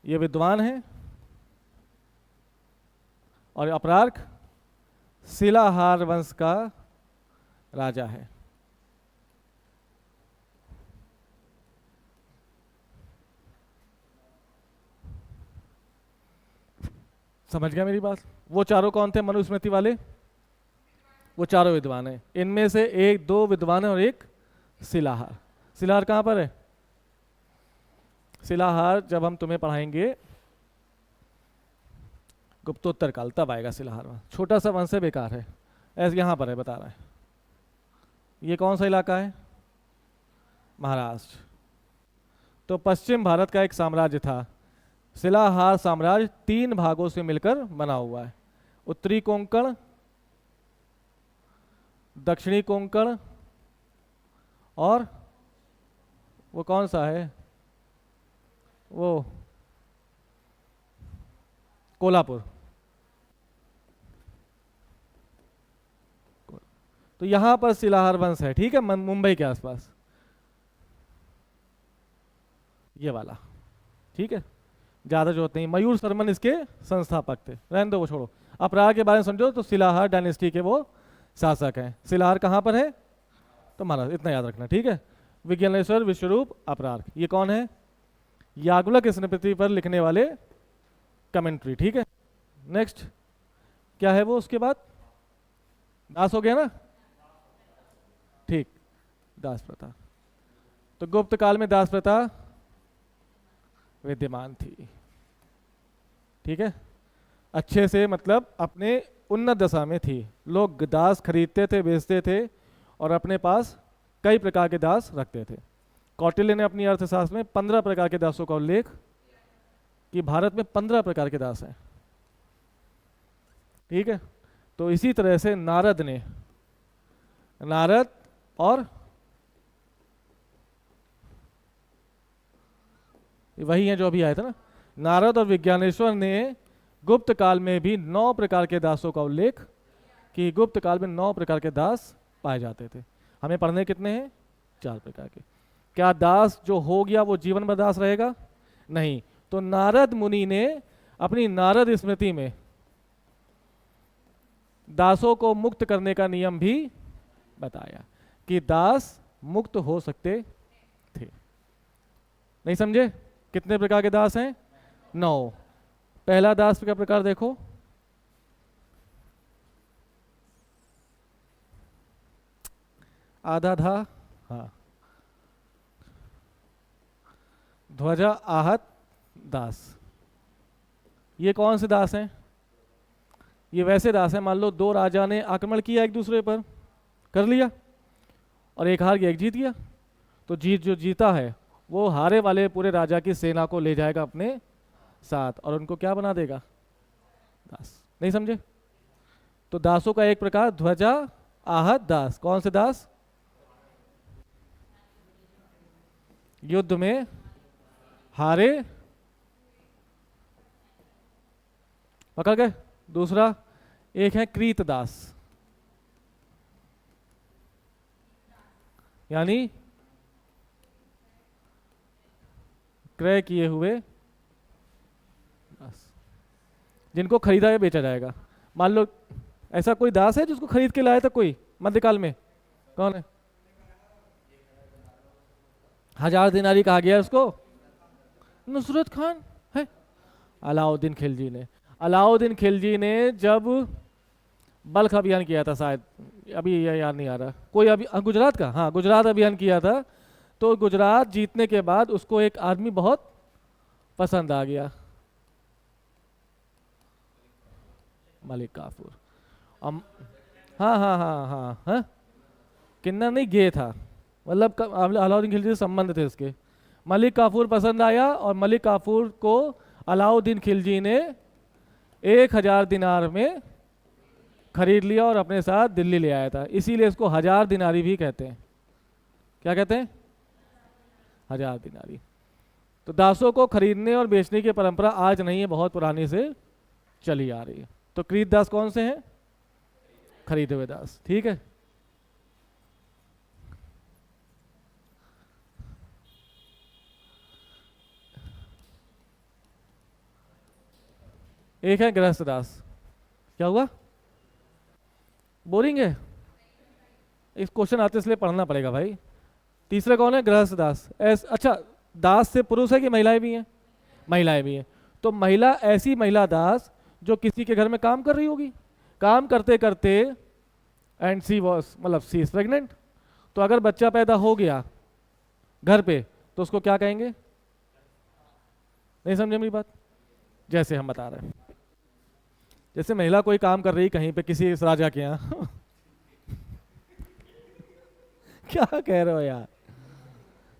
ये विद्वान है और अपरार्क शिलाहार वंश का राजा है। समझ गया मेरी बात? वो चारों कौन थे मनुस्मृति वाले? वो चारों विद्वान हैं। इनमें से 1-2 विद्वान है और एक शिलाहार। शिलाहार कहाँ पर है? शिलाहार जब हम तुम्हें पढ़ाएंगे गुप्तोत्तर काल, तब आएगा शिलाहार। छोटा सा वंश है, बेकार है। ऐसे यहाँ पर है, बता रहा है। ये कौन सा इलाका है? महाराष्ट्र। तो पश्चिम भारत का एक साम्राज्य था। शिलाहार साम्राज्य 3 भागों से मिलकर बना हुआ है। उत्तरी कोंकण, दक्षिणी कोंकण और वो कौन सा है, वो कोल्हापुर। तो यहां पर शिलाहार वंश है, ठीक है, मुंबई के आसपास, ये वाला, ठीक है। ज्यादा जरूरत नहीं। मयूर शर्मन इसके संस्थापक थे, रहने दो, वो छोड़ो। अपराध के बारे में समझो तो शिलाहार डायनेस्टी के वो शासक हैं। शिलाहार कहाँ पर है? तो महाराज, इतना याद रखना, ठीक है। विज्ञानेश्वर, विश्वरूप, अपराध, ये कौन है? याग्लवक स्मृति पर लिखने वाले कमेंट्री, ठीक है। नेक्स्ट क्या है वो? उसके बाद दास हो गया ना, ठीक, दास प्रथा। तो गुप्त काल में दास प्रथा विद्यमान थी, ठीक है। अच्छे से, मतलब अपने उन्नत दशा में थी। लोग दास खरीदते थे, बेचते थे और अपने पास कई प्रकार के दास रखते थे। कौटिल्य ने अपनी अर्थशास्त्र में 15 प्रकार के दासों का उल्लेख कि भारत में 15 प्रकार के दास हैं, ठीक है। तो इसी तरह से नारद और वही है जो अभी आए थे ना, नारद और विज्ञानेश्वर ने गुप्त काल में भी 9 प्रकार के दासों का उल्लेख कि गुप्त काल में 9 प्रकार के दास पाए जाते थे। हमें पढ़ने कितने हैं? 4 प्रकार के। क्या दास जो हो गया वो जीवन भर दास रहेगा? नहीं। तो नारद मुनि ने अपनी नारद स्मृति में दासों को मुक्त करने का नियम भी बताया कि दास मुक्त हो सकते थे। नहीं समझे? कितने प्रकार के दास हैं? 9। पहला दास का प्रकार देखो, आधा धा, हाँ, ध्वजा आहत दास। ये कौन से दास हैं? ये वैसे दास हैं, मान लो 2 राजा ने आक्रमण किया एक दूसरे पर, कर लिया, और एक हार गया एक जीत गया, तो जो जीता है वो हारे वाले पूरे राजा की सेना को ले जाएगा अपने साथ और उनको क्या बना देगा? दास। नहीं समझे? तो दासों का एक प्रकार ध्वजा आहत दास। कौन से दास? युद्ध में हारे, पकड़ गए। दूसरा एक है कृत दास, यानी क्रय किए हुए दास, जिनको खरीदा या बेचा जाएगा। मान लो ऐसा कोई दास है जिसको खरीद के लाया था कोई मध्यकाल में? कौन है? 1000 दिनारी कहा गया उसको? नुसरत खान है। अलाउद्दीन खिलजी ने, अलाउद्दीन खिलजी ने जब बल्ख अभियान किया था, शायद अभी ये याद नहीं आ रहा, कोई अभी गुजरात का, हाँ गुजरात अभियान किया था, तो गुजरात जीतने के बाद उसको एक आदमी बहुत पसंद आ गया, मलिक काफूर। हाँ हाँ हाँ हाँ हाँ, किन्नर नहीं गे था, मतलब अलाउद्दीन खिलजी से संबंध थे उसके। मलिक काफूर पसंद आया और मलिक काफूर को अलाउद्दीन खिलजी ने 1000 दिनार में खरीद लिया और अपने साथ दिल्ली ले आया था। इसीलिए इसको 1000 दिनारी भी कहते हैं। क्या कहते हैं? 1000 दिनारी। तो दासों को खरीदने और बेचने की परंपरा आज नहीं है, बहुत पुरानी से चली आ रही है। तो कृत दास कौन से हैं? खरीदे हुए दास। ठीक है। एक है गृहस्थ दास। क्या हुआ? बोरिंग है? इस क्वेश्चन आते इसलिए पढ़ना पड़ेगा भाई। तीसरा कौन है? गृहस्थ दास। अच्छा, दास से पुरुष है कि महिलाएं भी हैं? महिलाएं भी हैं। तो महिला, ऐसी महिला दास जो किसी के घर में काम कर रही होगी, काम करते करते एंड सी वॉज, मतलब सी इज प्रेग्नेंट, तो अगर बच्चा पैदा हो गया घर पे तो उसको क्या कहेंगे? नहीं समझे मेरी बात? जैसे हम बता रहे हैं, जैसे महिला कोई काम कर रही कहीं पे किसी इस राजा के यहाँ क्या कह रहे हो यार?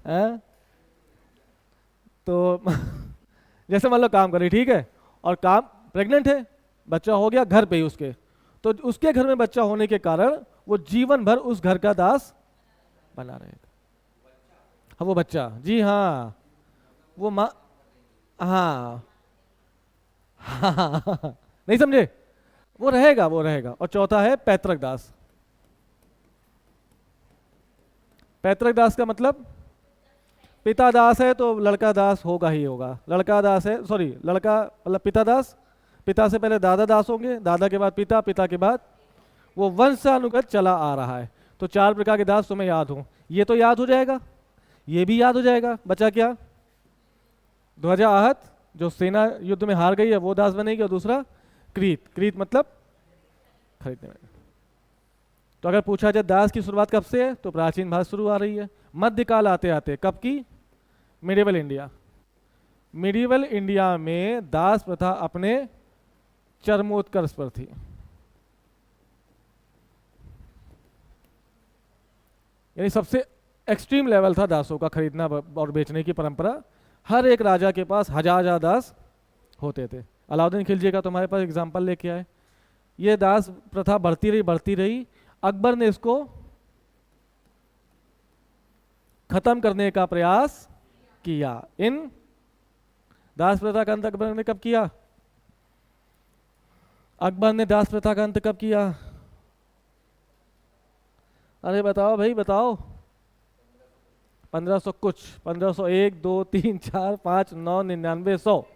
हैं? तो जैसे मान लो काम कर रही, ठीक है, और काम प्रेग्नेंट है, बच्चा हो गया घर पे ही उसके, तो उसके घर में बच्चा होने के कारण वो जीवन भर उस घर का दास बना रहेगा। हाँ वो बच्चा, जी हाँ, वो माँ, हाँ हाँ नहीं समझे? वो रहेगा, वो रहेगा। और चौथा है पैतृक दास। पैतृक दास का मतलब पिता दास है तो लड़का दास होगा ही होगा। लड़का दास है, सॉरी, लड़का मतलब पिता दास, पिता से पहले दादा दास होंगे, दादा के बाद पिता, पिता के बाद वो वंशानुगत चला आ रहा है। तो 4 प्रकार के दास तुम्हें याद हो, ये तो याद हो जाएगा, ये भी याद हो जाएगा। बचा क्या? ध्वजा आहत, जो सेना युद्ध में हार गई है वो दास बनेगी, और दूसरा कृत। कृत मतलब खरीदने वाले। तो अगर पूछा जाए दास की शुरुआत कब से है, तो प्राचीन भारत शुरू आ रही है। मध्यकाल आते आते कब की? Medieval India. मिडिवल इंडिया में दास प्रथा अपने चरमोत्कर्ष पर थी। यानी सबसे एक्सट्रीम लेवल था दासों का खरीदना और बेचने की परंपरा। हर एक राजा के पास 1000 दास होते थे। अलाउद्दीन खिलजी का तुम्हारे पास एग्जाम्पल लेके आए। ये दास प्रथा बढ़ती रही, बढ़ती रही। अकबर ने इसको खत्म करने का प्रयास किया। इन दास प्रथा का अंत अकबर ने कब किया? अकबर ने दास प्रथा का अंत कब किया? अरे बताओ भाई बताओ। 1500 कुछ, 1500, 1 2 3 4 5 9 99 100,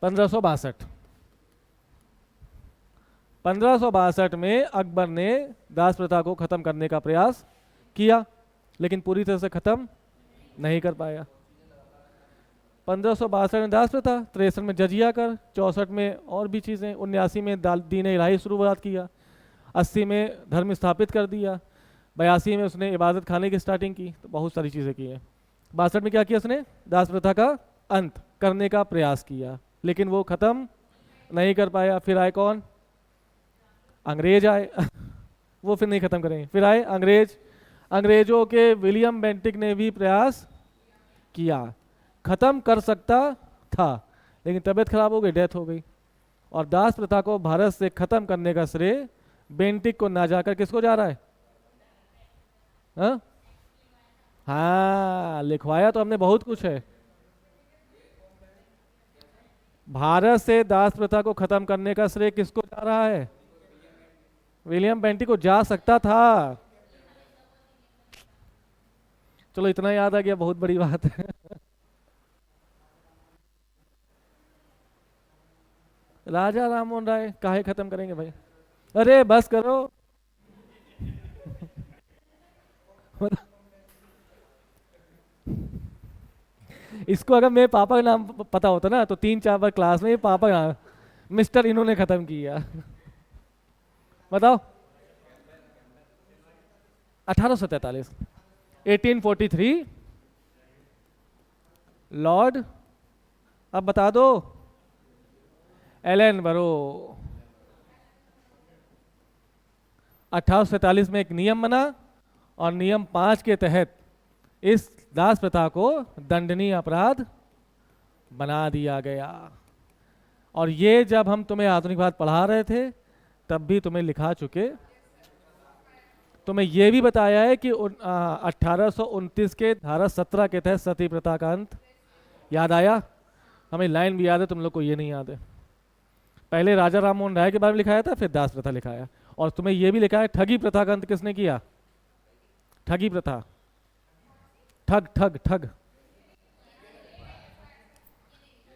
1562। 1562 में अकबर ने दास प्रथा को खत्म करने का प्रयास किया, लेकिन पूरी तरह से खत्म नहीं कर पाया। 1562 में दास प्रथा, 63 में जजिया कर, 64 में और भी चीज़ें, 79 में दीन इलाही शुरुआत किया, 80 में धर्म स्थापित कर दिया, 82 में उसने इबादत खाने की स्टार्टिंग की, तो बहुत सारी चीज़ें की हैं। 62 में क्या किया उसने? दास प्रथा का अंत करने का प्रयास किया, लेकिन वो ख़त्म नहीं कर पाया। फिर आए कौन? अंग्रेज आए वो फिर नहीं ख़त्म करेंगे। फिर आए अंग्रेज, अंग्रेजों के विलियम बेंटिक ने भी प्रयास किया, ख़त्म कर सकता था, लेकिन तबीयत खराब हो गई, डेथ हो गई। और दास प्रथा को भारत से ख़त्म करने का श्रेय बेंटिक को ना जाकर किसको जा रहा है? हाँ हाँ, लिखवाया तो हमने बहुत कुछ है। भारत से दास प्रथा को खत्म करने का श्रेय किसको जा रहा है? विलियम बेंटिक को जा सकता था। चलो इतना याद आ गया, बहुत बड़ी बात है राजा राममोहन राय काहे खत्म करेंगे भाई? अरे बस करो इसको अगर मेरे पापा का नाम पता होता ना, तो 3 4 बार क्लास में ये पापा का नाम, मिस्टर इन्होंने खत्म किया बताओ। 1843, 1843, लॉर्ड, अब बता दो, एलन बरो। 1847 में एक नियम बना, और नियम 5 के तहत इस दास प्रथा को दंडनीय अपराध बना दिया गया। और ये जब हम तुम्हें आधुनिकवाद पढ़ा रहे थे तब भी तुम्हें लिखा चुके, तुम्हें यह भी बताया है कि 1829 के धारा 17 के तहत सती प्रथा का अंत। याद आया? हमें लाइन भी याद है, तुम लोग को ये नहीं याद है। पहले राजा राममोहन राय के बारे में लिखाया था, फिर दास प्रथा लिखाया, और तुम्हें यह भी लिखा है ठगी प्रथा का अंत किसने किया? ठगी प्रथा, ठग ठग ठग।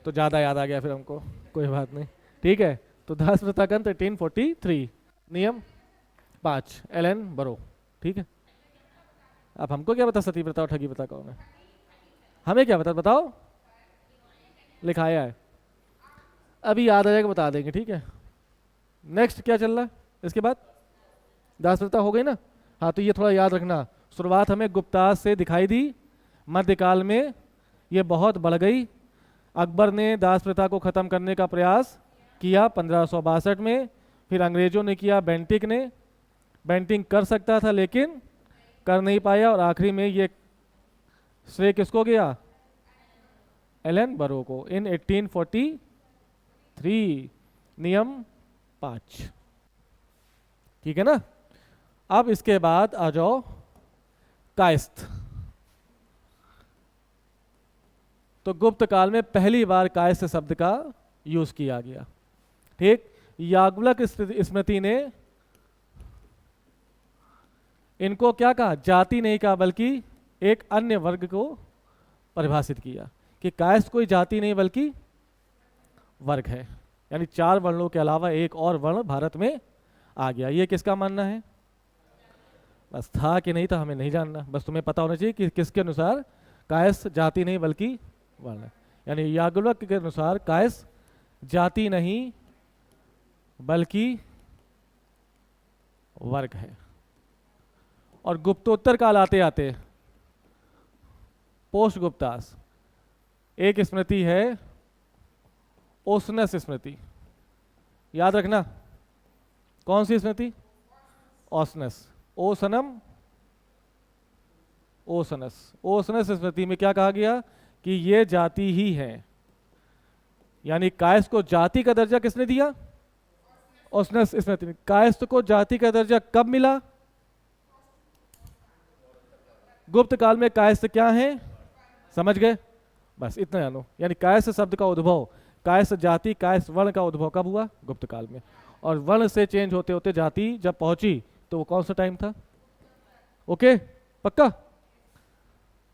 तो ज्यादा याद आ गया फिर हमको, कोई बात नहीं, ठीक है। तो दास प्रथा का अंत 1843, नियम 5, एलन बरो, ठीक है। अब हमको क्या पता सती प्रथा और ठगी प्रथा कौन है? हमें क्या पता, बताओ। लिखाया है, अभी याद आ जाएगा बता देंगे, ठीक है। नेक्स्ट क्या चल रहा है इसके बाद? दास प्रथा हो गई ना? हाँ, तो ये थोड़ा याद रखना, शुरुआत हमें गुप्ताज से दिखाई दी, मध्यकाल में ये बहुत बढ़ गई। अकबर ने दास प्रथा को ख़त्म करने का प्रयास किया 1562 में, फिर अंग्रेजों ने किया, बेंटिक ने, बेंटिक कर सकता था लेकिन कर नहीं पाया, और आखिरी में ये श्रेय किसको गया? एलन बरो को, इन 1843, नियम 5, ठीक है ना। अब इसके बाद आ जाओ कायस्थ। तो गुप्त काल में पहली बार कायस्थ शब्द का यूज किया गया, ठीक। याज्ञवल्क स्मृति ने इनको क्या कहा? जाति नहीं कहा, बल्कि एक अन्य वर्ग को परिभाषित किया कि कायस्थ कोई जाति नहीं बल्कि वर्ग है, यानी 4 वर्णों के अलावा एक और वर्ण भारत में आ गया। ये किसका मानना है? बस था कि नहीं था हमें नहीं जानना, बस तुम्हें पता होना चाहिए कि किसके अनुसार कायस्थ जाति नहीं बल्कि वर्ण है। यानी याज्ञवल्क के अनुसार कायस्थ जाति नहीं बल्कि वर्ग है। और गुप्तोत्तर काल आते आते पोस्ट गुप्तास एक स्मृति है, ओसनस स्मृति, याद रखना। कौन सी स्मृति? ओसनस, ओसनम ओसनस। ओसनस स्मृति में क्या कहा गया कि ये जाति ही है, यानी कायस्थ को जाति का दर्जा किसने दिया? ओसनस स्मृति में। कायस्थ को जाति का दर्जा कब मिला? गुप्त काल में कायस्थ क्या है, समझ गए? बस इतना जानो। यानी कायस्थ शब्द का उद्भव, कायस्थ जाति, कायस्थ वर्ण का उद्भव कब हुआ? गुप्त काल में। और वर्ण से चेंज होते होते जाति जब पहुंची तो वो कौन सा टाइम था? ओके, पक्का?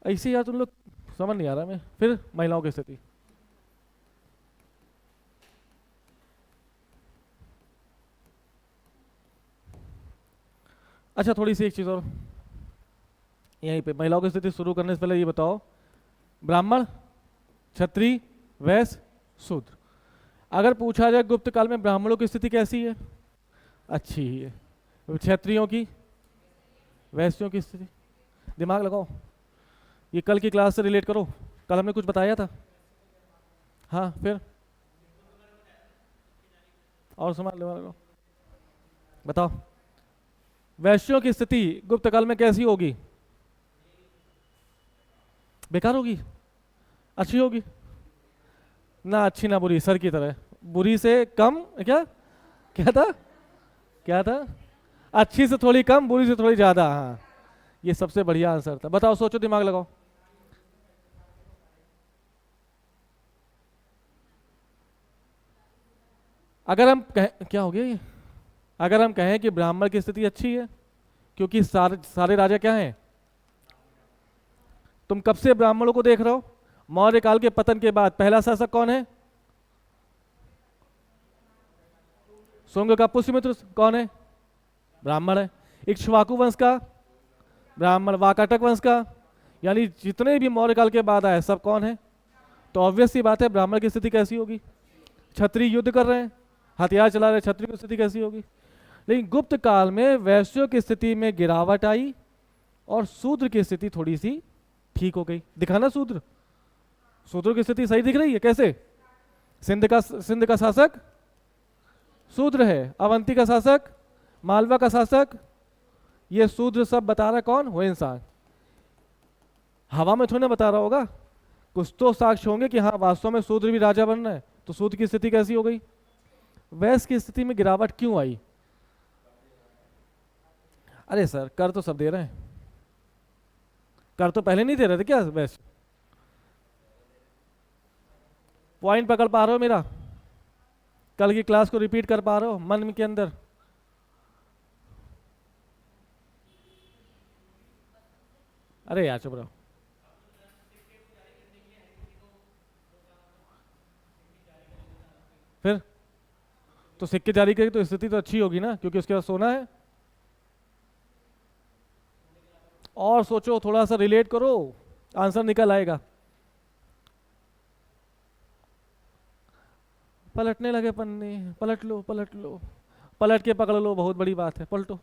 ऐसे यार तुम लोग समझ नहीं आ रहा मैं। फिर महिलाओं की स्थिति, अच्छा थोड़ी सी एक चीज और यहीं पे, महिलाओं की स्थिति शुरू करने से पहले ये बताओ, ब्राह्मण, क्षत्रिय, वैश्य, शूद्र। अगर पूछा जाए गुप्त काल में ब्राह्मणों की स्थिति कैसी है? अच्छी ही है। क्षत्रियों की, वैश्यों की स्थिति, दिमाग लगाओ, ये कल की क्लास से रिलेट करो, कल हमने कुछ बताया था। हाँ फिर और संभाल लो, बताओ वैश्यों की स्थिति गुप्त काल में कैसी होगी? बेकार होगी, अच्छी होगी? ना अच्छी ना बुरी, सर की तरह, बुरी से कम, क्या क्या था, क्या था? अच्छी से थोड़ी कम, बुरी से थोड़ी ज्यादा। हाँ, ये सबसे बढ़िया आंसर था। बताओ, सोचो, दिमाग लगाओ। अगर हम कहें, क्या हो गया ये, अगर हम कहें कि ब्राह्मण की स्थिति अच्छी है, क्योंकि सारे सारे राजा क्या हैं? तुम कब से ब्राह्मणों को देख रहे हो? मौर्य काल के पतन के बाद पहला शासक कौन है? शुंग का पुष्यमित्र कौन है? ब्राह्मण है। इक्ष्वाकु वंश का ब्राह्मण, वाकाटक वंश का, यानी जितने भी मौर्य काल के बाद आए सब कौन है? तो ऑब्वियस सी बात है ब्राह्मण की स्थिति कैसी होगी? क्षत्रिय युद्ध कर रहे हैं, हथियार चला रहे, क्षत्रिय की स्थिति कैसी होगी? लेकिन गुप्त काल में वैश्यों की स्थिति में गिरावट आई और शूद्र की स्थिति थोड़ी सी ठीक हो गई। दिखाना, शूद्र, शूद्र की स्थिति सही दिख रही है कैसे? सिंध का शासक शूद्र है, अवंती का शासक, मालवा का शासक, ये शूद्र सब बता रहा कौन? वो इंसान। हवा में थोड़ी ना बता रहा होगा, कुछ तो साक्ष्य होंगे कि हाँ वास्तव में शूद्र भी राजा बन रहा है। तो शूद्र की स्थिति कैसी हो गई? वैश्य की स्थिति में गिरावट क्यों आई? अरे सर, कर तो सब दे रहे हैं, कर तो पहले नहीं दे रहे थे क्या वैश्य? पॉइंट पकड़ पा रहे हो मेरा? कल की क्लास को रिपीट कर पा रहे हो मन के अंदर? अरे यार चुप रहो। फिर तो सिक्के जारी करेगी तो स्थिति तो अच्छी होगी ना, क्योंकि उसके पास सोना है। और सोचो, थोड़ा सा रिलेट करो, आंसर निकल आएगा। पलटने लगे पन्ने, पलट लो पलट लो, पलट के पकड़ लो, बहुत बड़ी बात है, पलटो,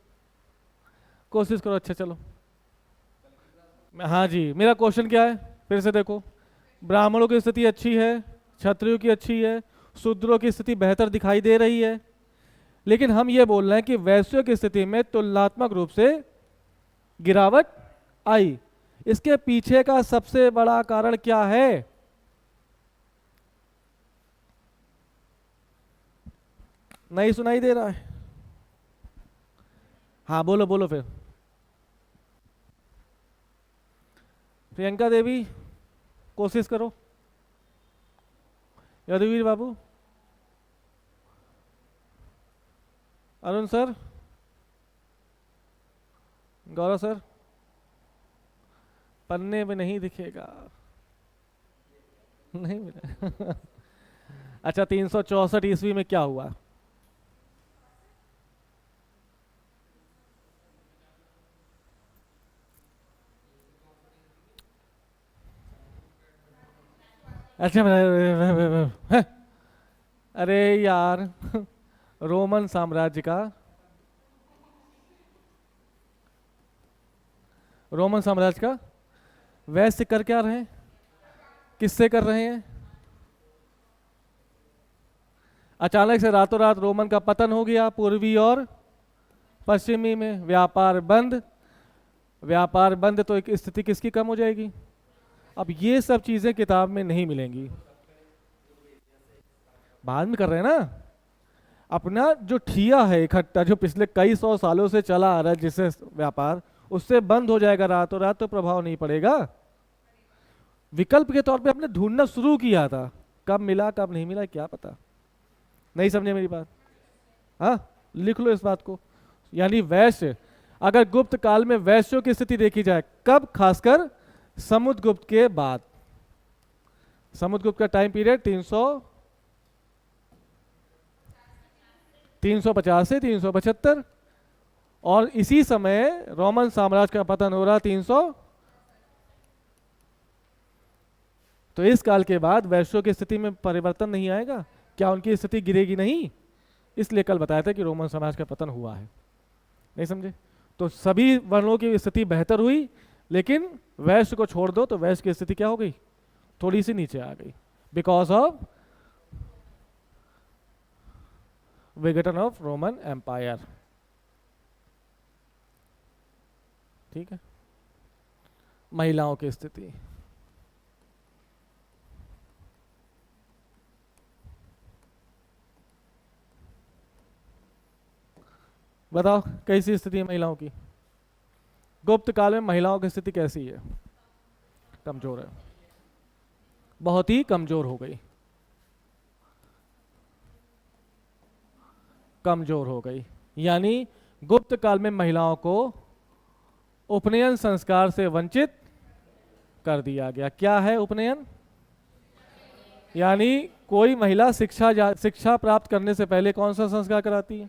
कोशिश करो। अच्छा चलो, हाँ जी, मेरा क्वेश्चन क्या है फिर से देखो। ब्राह्मणों की स्थिति अच्छी है, क्षत्रियों की अच्छी है, शूद्रों की स्थिति बेहतर दिखाई दे रही है, लेकिन हम ये बोल रहे हैं कि वैश्यों की स्थिति में तुलनात्मक रूप से गिरावट आई। इसके पीछे का सबसे बड़ा कारण क्या है? नहीं सुनाई दे रहा है? हाँ बोलो बोलो फिर। प्रियंका देवी, कोशिश करो। यदुवीर बाबू, अरुण सर, गौरव सर, पन्ने में नहीं दिखेगा, नहीं मिला। अच्छा, 364 ईस्वी में क्या हुआ? अच्छा हैं? अरे यार, रोमन साम्राज्य का, रोमन साम्राज्य का वैश्य कर क्या रहे हैं? किससे कर रहे हैं? अचानक से रातों रात रोमन का पतन हो गया, पूर्वी और पश्चिमी में व्यापार बंद, व्यापार बंद तो एक स्थिति किसकी कम हो जाएगी? अब ये सब चीजें किताब में नहीं मिलेंगी, बाद में कर रहे हैं ना। अपना जो ठिया है इकट्ठा, जो पिछले कई सौ सालों से चला आ रहा है जिससे व्यापार, उससे बंद हो जाएगा रातों रात तो प्रभाव नहीं पड़ेगा। विकल्प के तौर पे आपने ढूंढना शुरू किया था, कब मिला कब नहीं मिला क्या पता। नहीं समझे मेरी बात? हाँ, लिख लो इस बात को। यानी वैश्य, अगर गुप्त काल में वैश्यों की स्थिति देखी जाए, कब? खासकर समुद्रगुप्त के बाद। समुद्रगुप्त का टाइम पीरियड 350 से 375, और इसी समय रोमन साम्राज्य का पतन हो रहा 300। तो इस काल के बाद वैश्यों की स्थिति में परिवर्तन नहीं आएगा? क्या उनकी स्थिति गिरेगी नहीं? इसलिए कल बताया था कि रोमन साम्राज्य का पतन हुआ है। नहीं समझे? तो सभी वर्णों की स्थिति बेहतर हुई, लेकिन वैश्य को छोड़ दो तो वैश्य की स्थिति क्या हो गई? थोड़ी सी नीचे आ गई, बिकॉज ऑफ विघटन ऑफ रोमन एम्पायर। ठीक है। महिलाओं की स्थिति, बताओ कैसी स्थिति है महिलाओं की? गुप्त काल में महिलाओं की स्थिति कैसी है? कमजोर है, बहुत ही कमजोर हो गई, कमजोर हो गई। यानी गुप्त काल में महिलाओं को उपनयन संस्कार से वंचित कर दिया गया। क्या है उपनयन? यानी कोई महिला शिक्षा प्राप्त करने से पहले कौन सा संस्कार कराती है?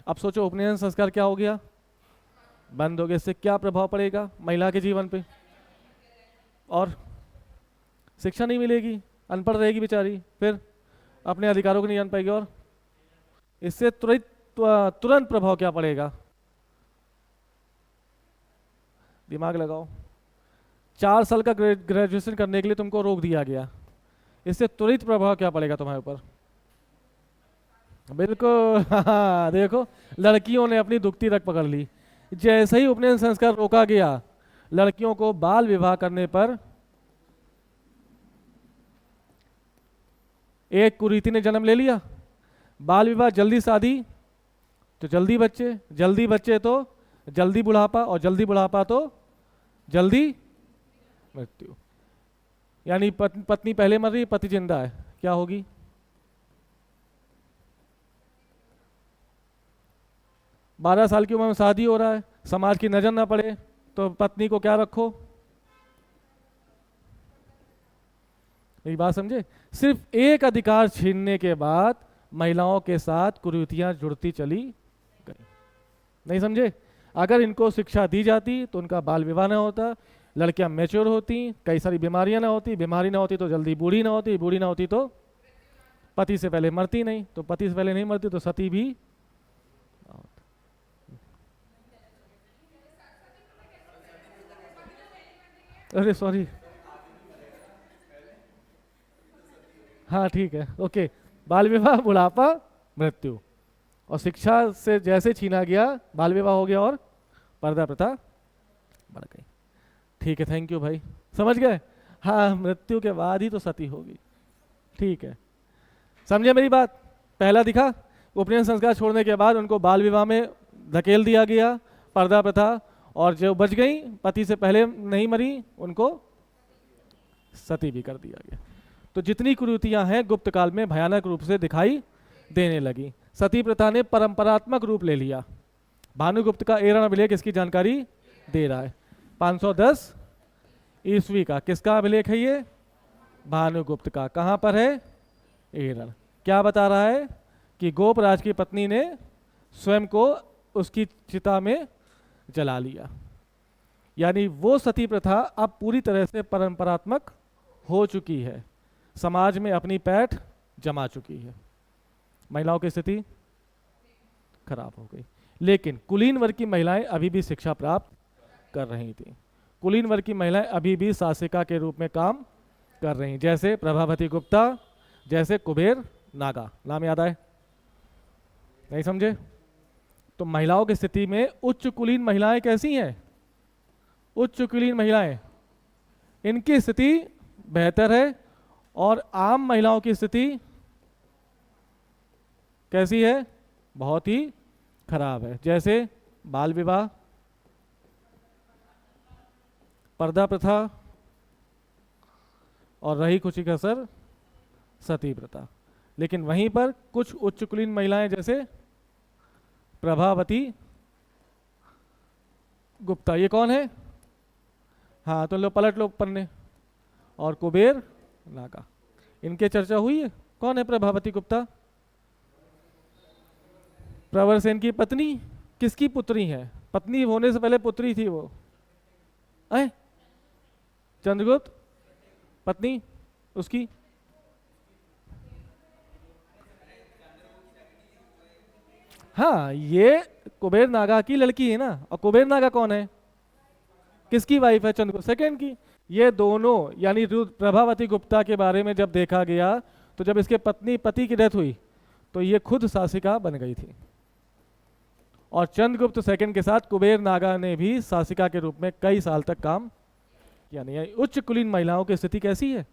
अब सोचो, उपनयन संस्कार क्या हो गया? बंद हो गया। इससे क्या प्रभाव पड़ेगा महिला के जीवन पे? और शिक्षा नहीं मिलेगी, अनपढ़ रहेगी बेचारी, फिर अपने अधिकारों को नहीं जान पाएगी, और इससे तुरंत प्रभाव क्या पड़ेगा? दिमाग लगाओ। 4 साल का ग्रेजुएशन करने के लिए तुमको रोक दिया गया, इससे त्वरित प्रभाव क्या पड़ेगा तुम्हारे ऊपर? बिल्कुल। हाँ, देखो लड़कियों ने अपनी दुखती रग पकड़ ली। जैसे ही उपनयन संस्कार रोका गया, लड़कियों को बाल विवाह करने पर एक कुरीति ने जन्म ले लिया। बाल विवाह, जल्दी शादी तो जल्दी बच्चे, जल्दी बच्चे तो जल्दी बुढ़ापा, और जल्दी बुढ़ापा तो जल्दी मृत्यु। यानी पत्नी पहले मर रही, पति जिंदा है, क्या होगी? बारह साल की उम्र में शादी हो रहा है, समाज की नजर ना पड़े तो पत्नी को क्या रखो? मेरी बात समझे? सिर्फ एक अधिकार छीनने के बाद महिलाओं के साथ कुरीतियां जुड़ती चली गई। नहीं समझे? अगर इनको शिक्षा दी जाती तो उनका बाल विवाह ना होता, लड़कियां मैच्योर होती, कई सारी बीमारियां ना होती, बीमारी ना होती तो जल्दी बूढ़ी ना होती, बूढ़ी ना होती तो पति से पहले मरती नहीं, तो पति से पहले नहीं मरती तो सती भी। अरे सॉरी, हाँ ठीक है, ओके। बाल विवाह, बुढ़ापा, मृत्यु, और शिक्षा से जैसे छीना गया, बाल विवाह हो गया और पर्दा प्रथा बढ़ गई। ठीक है, थैंक यू भाई, समझ गए? हाँ, मृत्यु के बाद ही तो सती होगी। ठीक है, समझे मेरी बात? पहला दिखा, उपनयन संस्कार छोड़ने के बाद उनको बाल विवाह में धकेल दिया गया, पर्दा प्रथा, और जो बच गई पति से पहले नहीं मरी उनको सती भी कर दिया गया। तो जितनी कुरीतियां हैं गुप्त काल में भयानक रूप से दिखाई देने लगी। सती प्रथा ने परंपरात्मक रूप ले लिया। भानुगुप्त का एरण अभिलेख इसकी जानकारी दे रहा है। 510 ईस्वी का किसका अभिलेख है ये? भानुगुप्त का। कहाँ पर है? एरण। क्या बता रहा है? कि गोपराज की पत्नी ने स्वयं को उसकी चिता में जला लिया। यानी वो सती प्रथा अब पूरी तरह से परंपरात्मक हो चुकी है, समाज में अपनी पैठ जमा चुकी है, महिलाओं की स्थिति खराब हो गई। लेकिन कुलीन वर्ग की महिलाएं अभी भी शिक्षा प्राप्त कर रही थी। कुलीन वर्ग की महिलाएं अभी भी शासिका के रूप में काम कर रही, जैसे प्रभावती गुप्ता, जैसे कुबेर नागा। नाम याद आए? नहीं समझे? तो महिलाओं की स्थिति में उच्च कुलीन महिलाएं कैसी हैं? उच्च कुलीन महिलाएं, इनकी स्थिति बेहतर है, और आम महिलाओं की स्थिति कैसी है? बहुत ही खराब है। जैसे बाल विवाह, पर्दा प्रथा, और रही कुछ ही कसर सती प्रथा। लेकिन वहीं पर कुछ उच्च कुलीन महिलाएं जैसे प्रभावती गुप्ता, ये कौन है? हाँ तो लो पलट लो पन्ने। और कुबेर नागा, इनके चर्चा हुई है। कौन है प्रभावती गुप्ता? प्रवर सेन की पत्नी। किसकी पुत्री है? पत्नी होने से पहले पुत्री थी वो। है चंद्रगुप्त पत्नी उसकी। हाँ ये कुबेर नागा की लड़की है ना। और कुबेर नागा कौन है? किसकी वाइफ है? चंद्रगुप्त सेकंड की। ये दोनों यानी प्रभावती गुप्ता के बारे में जब देखा गया तो जब इसके पति की डेथ हुई तो ये खुद शासिका बन गई थी। और चंद्रगुप्त सेकंड के साथ कुबेर नागा ने भी शासिका के रूप में कई साल तक काम किया। नहीं, उच्च कुलीन महिलाओं की स्थिति कैसी है?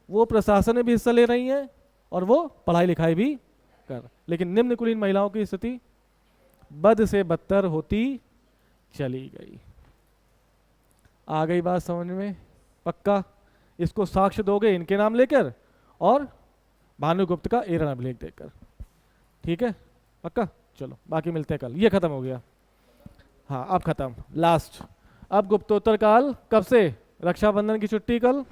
वो प्रशासन में भी हिस्सा ले रही हैं और वो पढ़ाई लिखाई भी कर, लेकिन निम्न कुलीन महिलाओं की स्थिति बद से बदतर होती चली गई। आ गई बात समझ में? पक्का इसको साक्ष्य दोगे इनके नाम लेकर और भानुगुप्त का एरन अभिलेख देकर? ठीक है पक्का। चलो बाकी मिलते हैं कल। ये खत्म हो गया। हाँ अब खत्म, लास्ट। अब गुप्तोत्तर काल कब से? रक्षाबंधन की छुट्टी कल